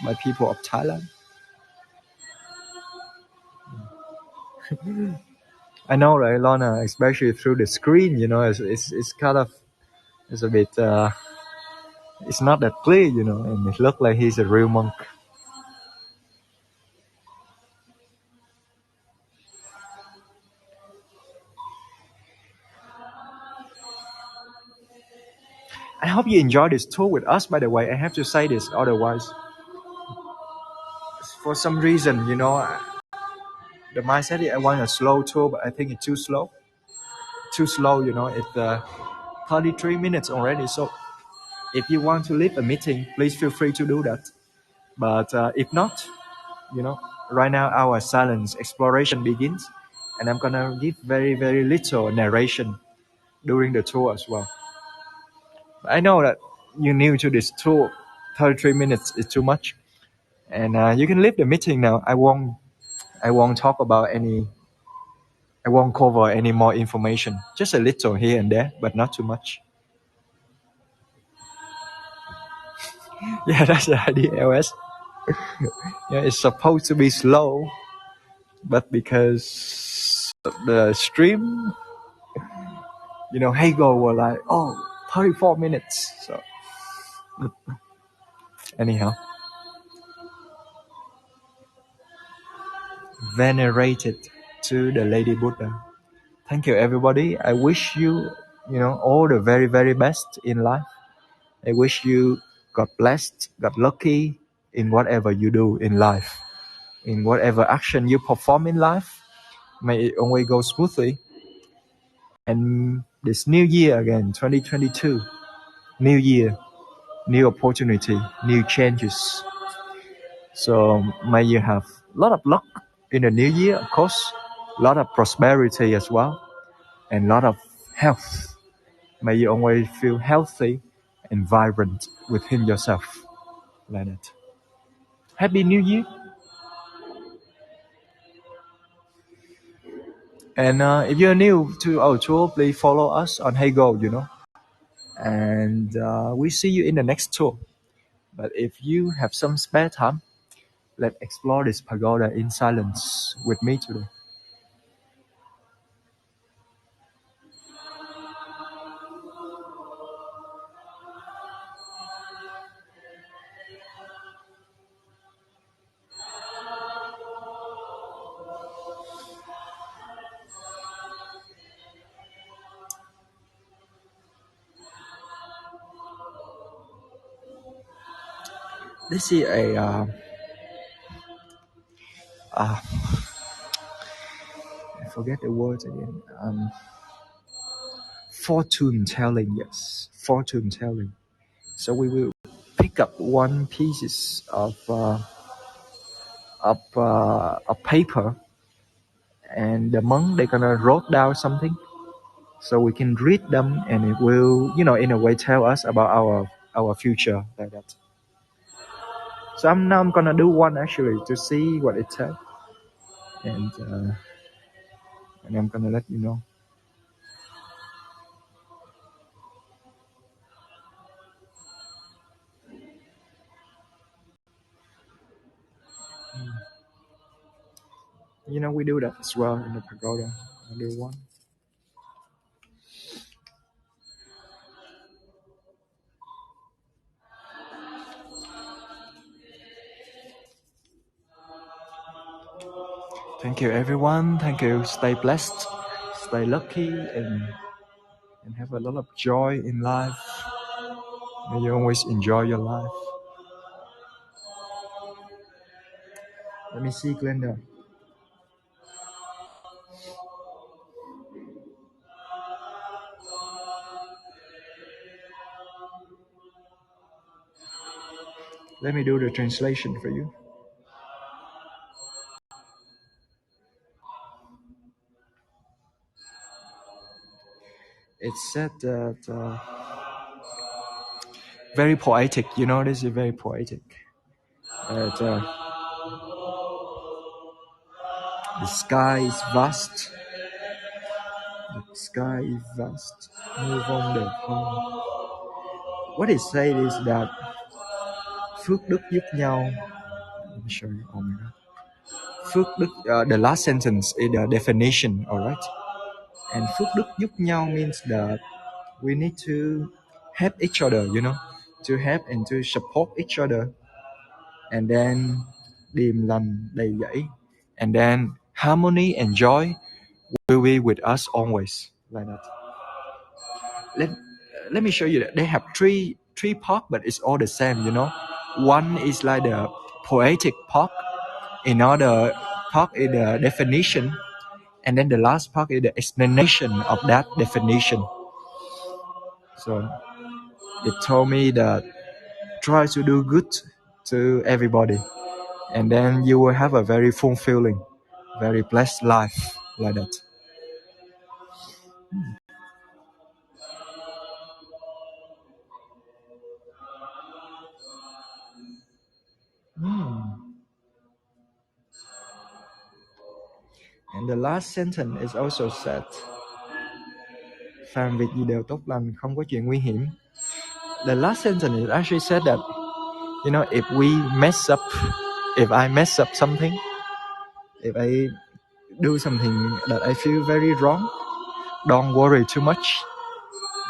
A: by people of Thailand. I know, right, Lorna? Especially through the screen, it's kind of, it's a bit, it's not that clear, and it looks like he's a real monk. I hope you enjoy this tour with us, by the way. I have to say this, otherwise, for some reason, the mindset is I want a slow tour, but I think it's too slow. Too slow, It's 33 minutes already. So if you want to leave a meeting, please feel free to do that. But if not, right now our silence exploration begins, and I'm gonna give very, very little narration during the tour as well. I know that you're new to this tour. 33 minutes is too much, and you can leave the meeting now. I won't talk about any. I won't cover any more information. Just a little here and there, but not too much. Yeah, that's the idea, LS. Yeah, it's supposed to be slow, but because the stream, Hegel were like, 34 minutes. So anyhow, venerated to the Lady Buddha. Thank you, everybody. I wish you, all the very, very best in life. I wish you got blessed, got lucky in whatever you do in life, in whatever action you perform in life. May it always go smoothly. And this new year again, 2022, new year, new opportunity, new changes. So may you have a lot of luck in the new year, of course, a lot of prosperity as well, and a lot of health. May you always feel healthy and vibrant within yourself, like that. Happy New Year! And if you're new to our tour, please follow us on Heygo, And we see you in the next tour. But if you have some spare time, let's explore this pagoda in silence with me today. This is a I forget the words again. Fortune telling, yes, fortune telling. So we will pick up one pieces of paper, and the monk they're gonna write down something, so we can read them, and it will, in a way, tell us about our future, like that. So I'm gonna do one actually to see what it tells, and I'm gonna let you know. We do that as well in the pagoda. I do one. Thank you, everyone. Thank you. Stay blessed, stay lucky, and have a lot of joy in life. May you always enjoy your life. Let me see, Glenda. Let me do the translation for you. It said that very poetic. You know, this is very poetic. That the sky is vast. The sky is vast. Move on the home. What it said is that phước đức giúp nhau. Let me show you. Oh my God. Phước đức. The last sentence is the definition. All right. And phước đức giúp nhau means that we need to help each other. You know, to help and to support each other. And then điềm lành đầy dẫy. And then harmony and joy will be with us always. Like that. Let me show you that they have three parts, but it's all the same, you know. One is like the poetic part, another part is the definition, and then the last part is the explanation of that definition. So it told me that try to do good to everybody, and then you will have a very fulfilling, very blessed life, like that. And the last sentence is also said, phàm việc gì đều tốt lành, không có chuyện nguy hiểm. The last sentence is actually said that, you know, if we mess up, if I mess up something, if I do something that I feel very wrong, don't worry too much,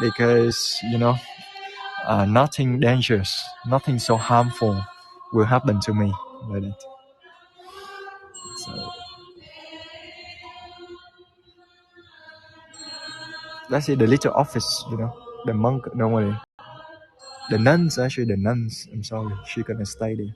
A: because, you know, nothing dangerous, nothing so harmful will happen to me, like that. So that's it, the little office, you know, the monk, don't worry. The nuns, actually the nuns, I'm sorry, she's gonna stay there.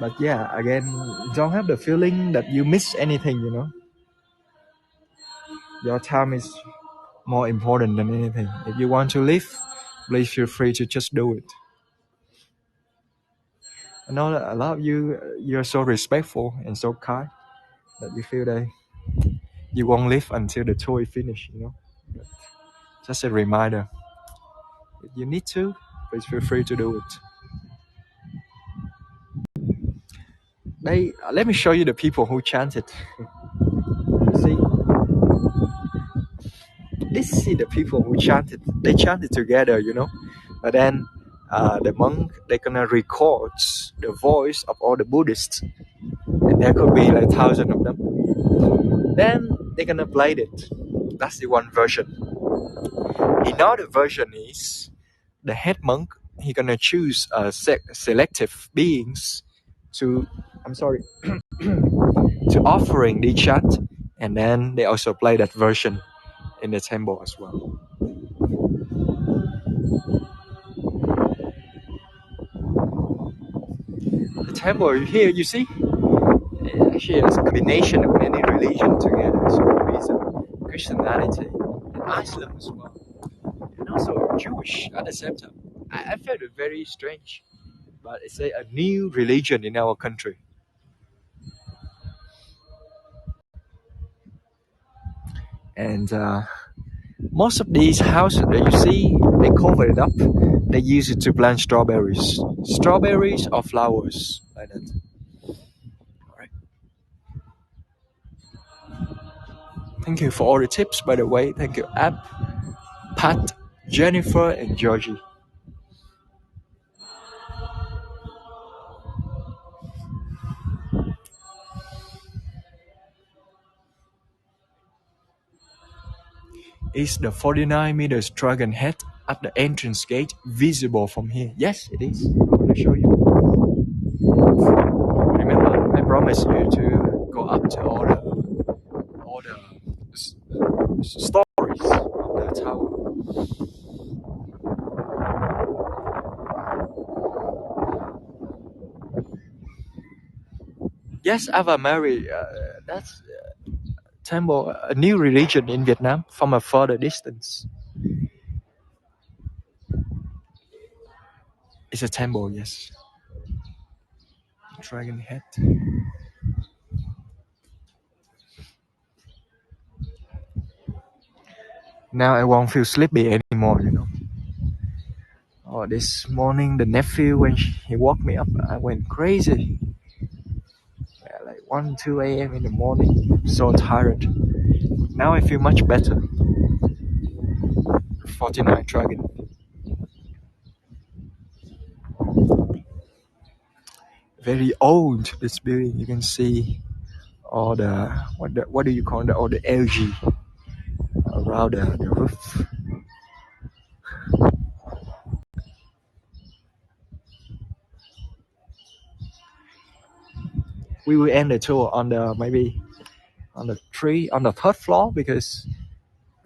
A: But yeah, again, don't have the feeling that you miss anything, you know. Your time is more important than anything. If you want to live, please feel free to just do it. I know that a lot of you, you're so respectful and so kind that you feel that you won't live until the tour is finished, you know. But just a reminder, if you need to, please feel free to do it. Let me show you the people who chanted. See, this is the people who chanted. They chanted together, you know. But then the monk, they're gonna record the voice of all the Buddhists, and there could be like thousands of them. Then they're gonna play it. That's the one version. Another version is the head monk. He gonna choose selective beings to, I'm sorry, to offering the chant, and then they also play that version in the temple as well. The temple here, you see, actually it's a combination of many religions together. So Buddhism, Christianity, and Islam as well, and also Jewish at the same time. I felt it very strange, but it's a new religion in our country. And most of these houses that you see, they cover it up. They use it to plant strawberries or flowers, like that. All right. Thank you for all the tips, by the way. Thank you, Ab, Pat, Jennifer, and Georgie. Is the 49 meters dragon head at the entrance gate visible from here? Yes, it is. I'm going to show you. Remember, I promised you to go up to all the stories of the tower. Yes, Ava Mary, that's temple, a new religion in Vietnam from a further distance. It's a temple, yes. Dragon head. Now I won't feel sleepy anymore, you know. Oh, this morning the nephew, when he woke me up, I went crazy. Yeah, like 1, 2 a.m. in the morning, so tired. Now I feel much better. 49 dragon. Very old, this building. You can see all the, what do you call it, all the algae around the roof. We will end the tour on the on the third floor, because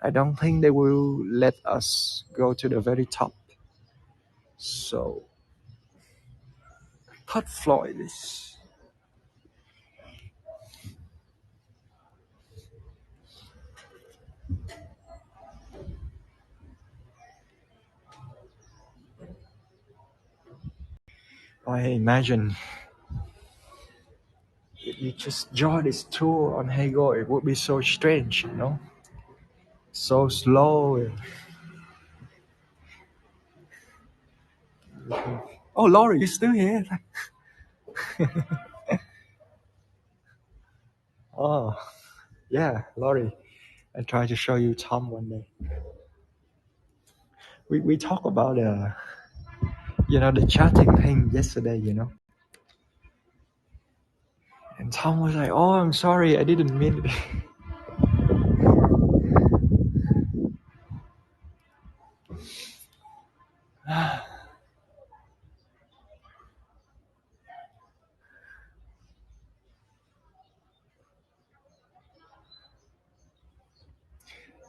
A: I don't think they will let us go to the very top. So third floor it is. I imagine if you just join this tour on Hego, it would be so strange, you know, so slow. Oh, Laurie, you're still here? Oh, yeah, Laurie. I try to show you Tom one day. We talked about the chatting thing yesterday, you know. And Tom was like, "Oh, I'm sorry, I didn't mean it."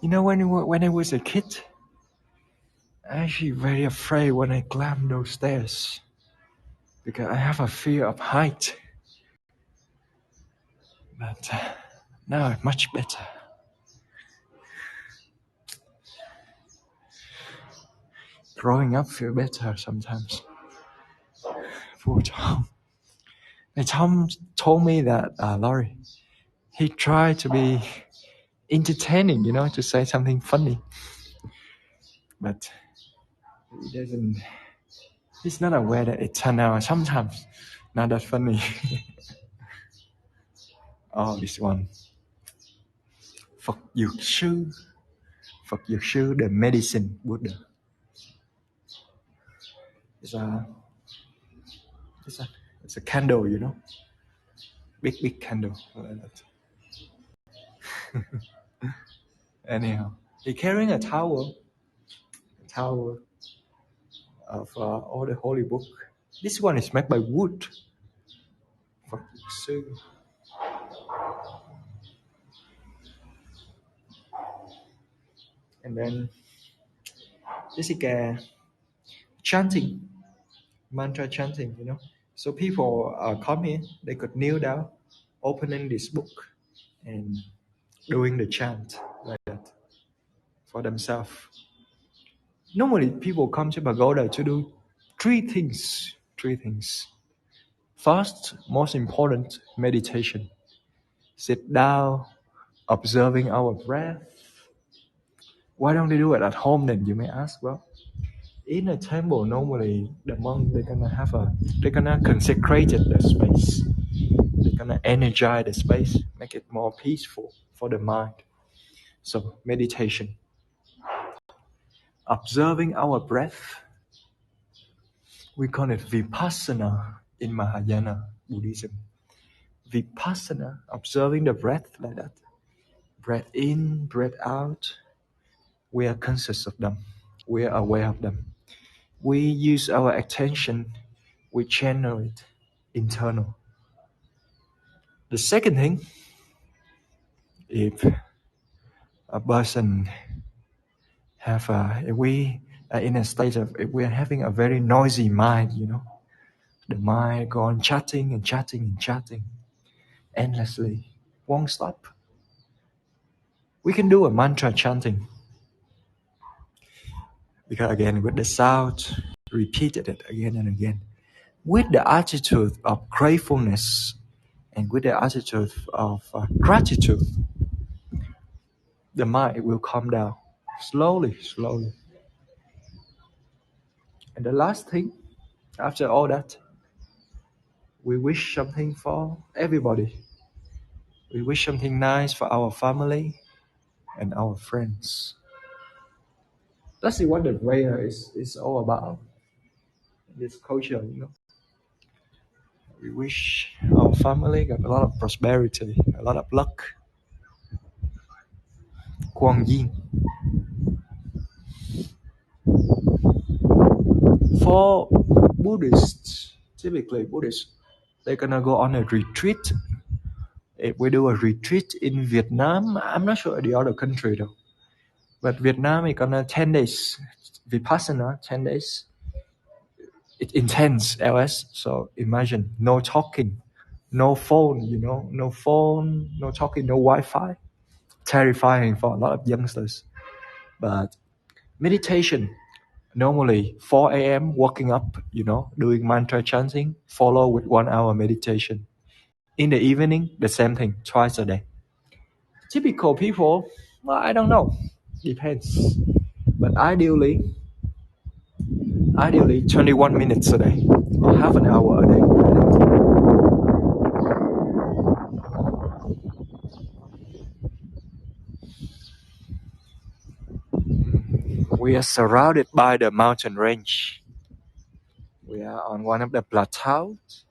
A: You know, when I was a kid, I'm actually very afraid when I climb those stairs, because I have a fear of height. But now it's much better. Growing up feel better sometimes. Poor Tom. And Tom told me that, Laurie, he tried to be entertaining, you know, to say something funny. But he doesn't. He's not aware that it turned out sometimes not that funny. Oh, this one. Phật Dược Sư. Phật Dược Sư, the medicine Buddha. It's a candle, you know. Big candle. Like that. Anyhow, he carrying a towel of all the holy book. This one is made by wood. Phật Dược Sư. And then this is chanting, mantra chanting, you know. So people come here, they could kneel down, opening this book and doing the chant like that for themselves. Normally, people come to Pagoda to do three things. First, most important, meditation. Sit down, observing our breath. Why don't they do it at home then, you may ask? Well, in a temple, normally the monk, they're gonna consecrate the space. They're gonna energize the space, make it more peaceful for the mind. So meditation. Observing our breath. We call it vipassana in Mahayana Buddhism. Vipassana, observing the breath like that. Breath in, breath out. We are conscious of them. We are aware of them. We use our attention. We channel it internal. The second thing, if a person if we are in a state of, if we are having a very noisy mind, the mind go on chatting and chatting and chatting endlessly, won't stop. We can do a mantra chanting, because again, with the sound, repeated it again and again, with the attitude of gratefulness and with the attitude of gratitude, the mind will calm down slowly, slowly. And the last thing, after all that, we wish something for everybody. We wish something nice for our family and our friends. That's what the prayer is all about. This culture, We wish our family got a lot of prosperity, a lot of luck. Quang Yin. For Buddhists, typically Buddhists, they're gonna go on a retreat. If we do a retreat in Vietnam, I'm not sure the other country though, but Vietnam is gonna 10 days, Vipassana, 10 days. It's intense, LS. So imagine no talking, no phone, no phone, no talking, no Wi-Fi. Terrifying for a lot of youngsters. But meditation, normally 4 a.m. waking up, doing mantra chanting, follow with 1 hour meditation. In the evening, the same thing, twice a day. Typical people, well, I don't know, depends. But ideally 21 minutes a day, or half an hour a day. We are surrounded by the mountain range. We are on one of the plateaus.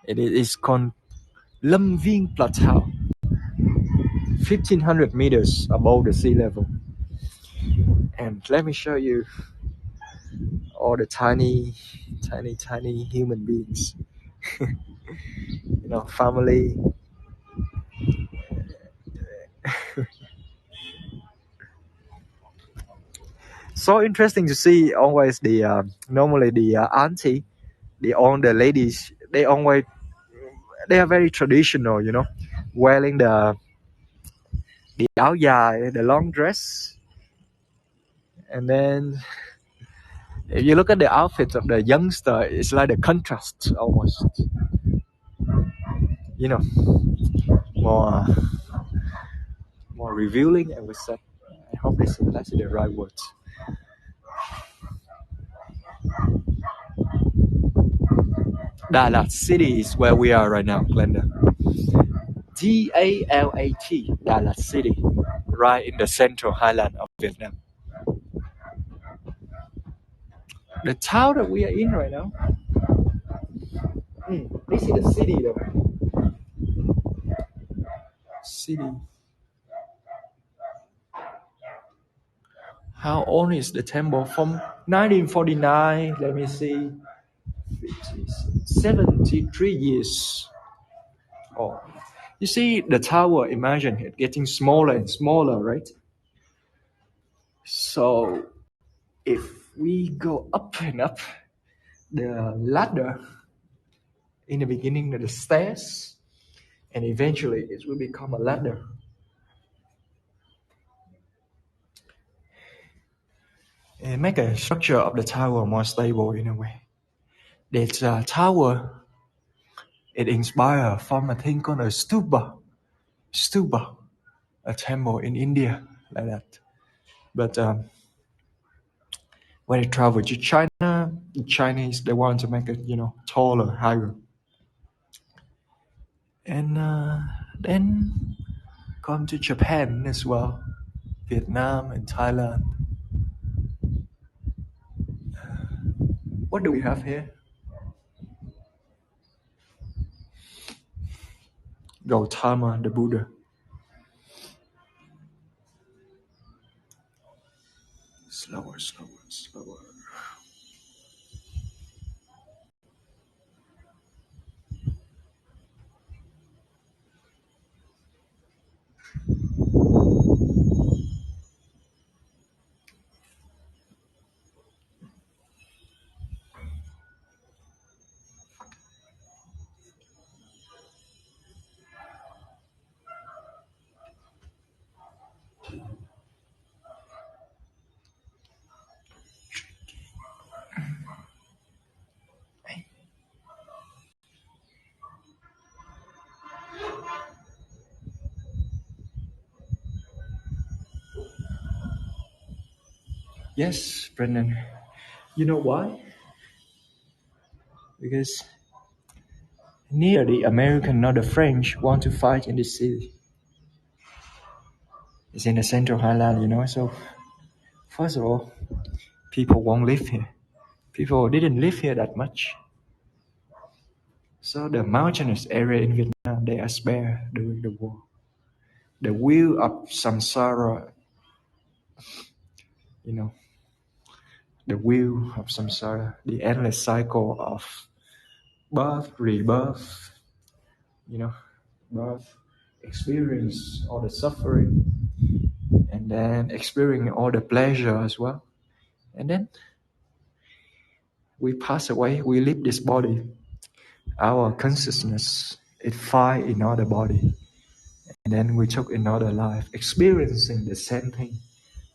A: It is called Lâm Viên Plateau, 1,500 meters above the sea level. And let me show you all the tiny human beings. Family. So interesting to see always normally the auntie, the ladies, they are very traditional, wearing the áo dài, the long dress. And then if you look at the outfits of the youngster, it's like the contrast almost. More revealing, I would say. I hope that's the right words. Đà Lạt City is where we are right now, Glenda. DALAT, Đà Lạt City, right in the central highland of Vietnam. The town that we are in right now, this is the city though. City. How old is the temple? From 1949, let me see, 73 years. Oh, you see the tower, imagine it getting smaller and smaller, right? So if we go up and up the ladder, in the beginning of the stairs, and eventually it will become a ladder. And make a structure of the tower more stable in a way. This tower, it inspired from a thing called a stupa, a temple in India, like that. But when it traveled to China, the Chinese, they want to make it, taller, higher. And then come to Japan as well, Vietnam and Thailand. What do we have here? Gautama, the Buddha. Yes, Brendan. You know why? Because neither the American nor the French want to fight in this city. It's in the Central Highland, So first of all, people won't live here. People didn't live here that much. So the mountainous area in Vietnam, they are spared during the war. The wheel of samsara, you know, the wheel of samsara, the endless cycle of birth, rebirth, birth, experience all the suffering, and then experiencing all the pleasure as well. And then we pass away, we leave this body. Our consciousness, it fight in another body. And then we took another life, experiencing the same thing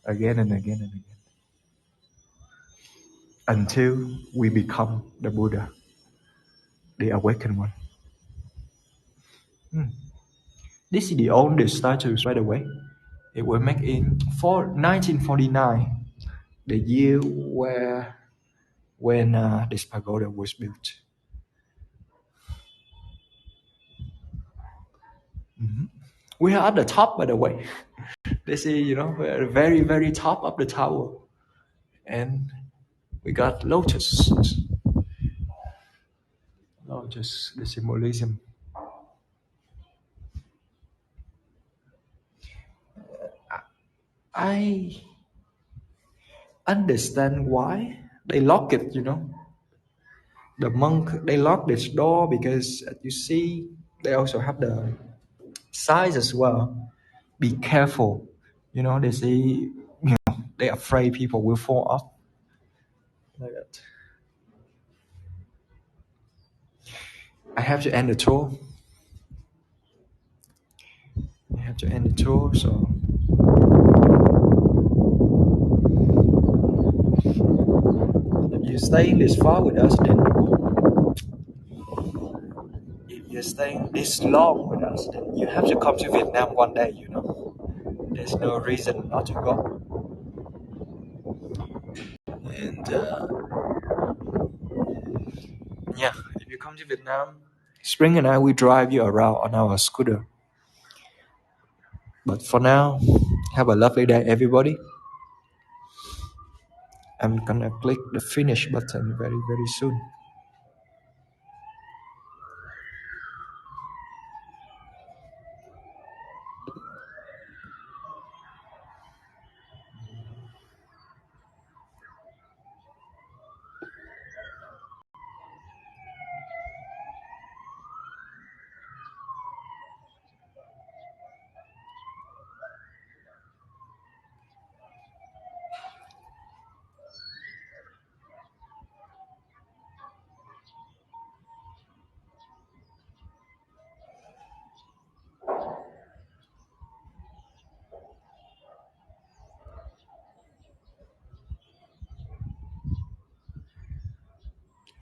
A: again and again and again. Until we become the Buddha, the awakened one. This is the oldest statue, by the way. It was made in 1949, the year when this pagoda was built. We are at the top, by the way. They say, we're at the very, very top of the tower. And we got lotus, the symbolism. I understand why they lock it, The monk, they lock this door because, as you see, they also have the size as well. Be careful. They say, they're afraid people will fall off. Like that. I have to end the tour. So if you're staying this far with us, then if you're staying this long with us, then you have to come to Vietnam one day, There's no reason not to go. And if you come to Vietnam, Spring and I will drive you around on our scooter. But for now, have a lovely day, everybody. I'm gonna click the finish button very, very soon.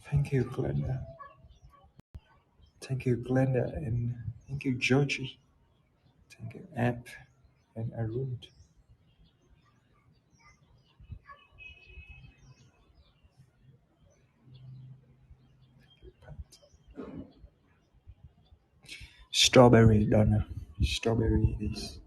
A: Thank you, Glenda. Thank you, Glenda, and thank you, Georgie. Thank you, App and Arun. Strawberry, Donna. Strawberry is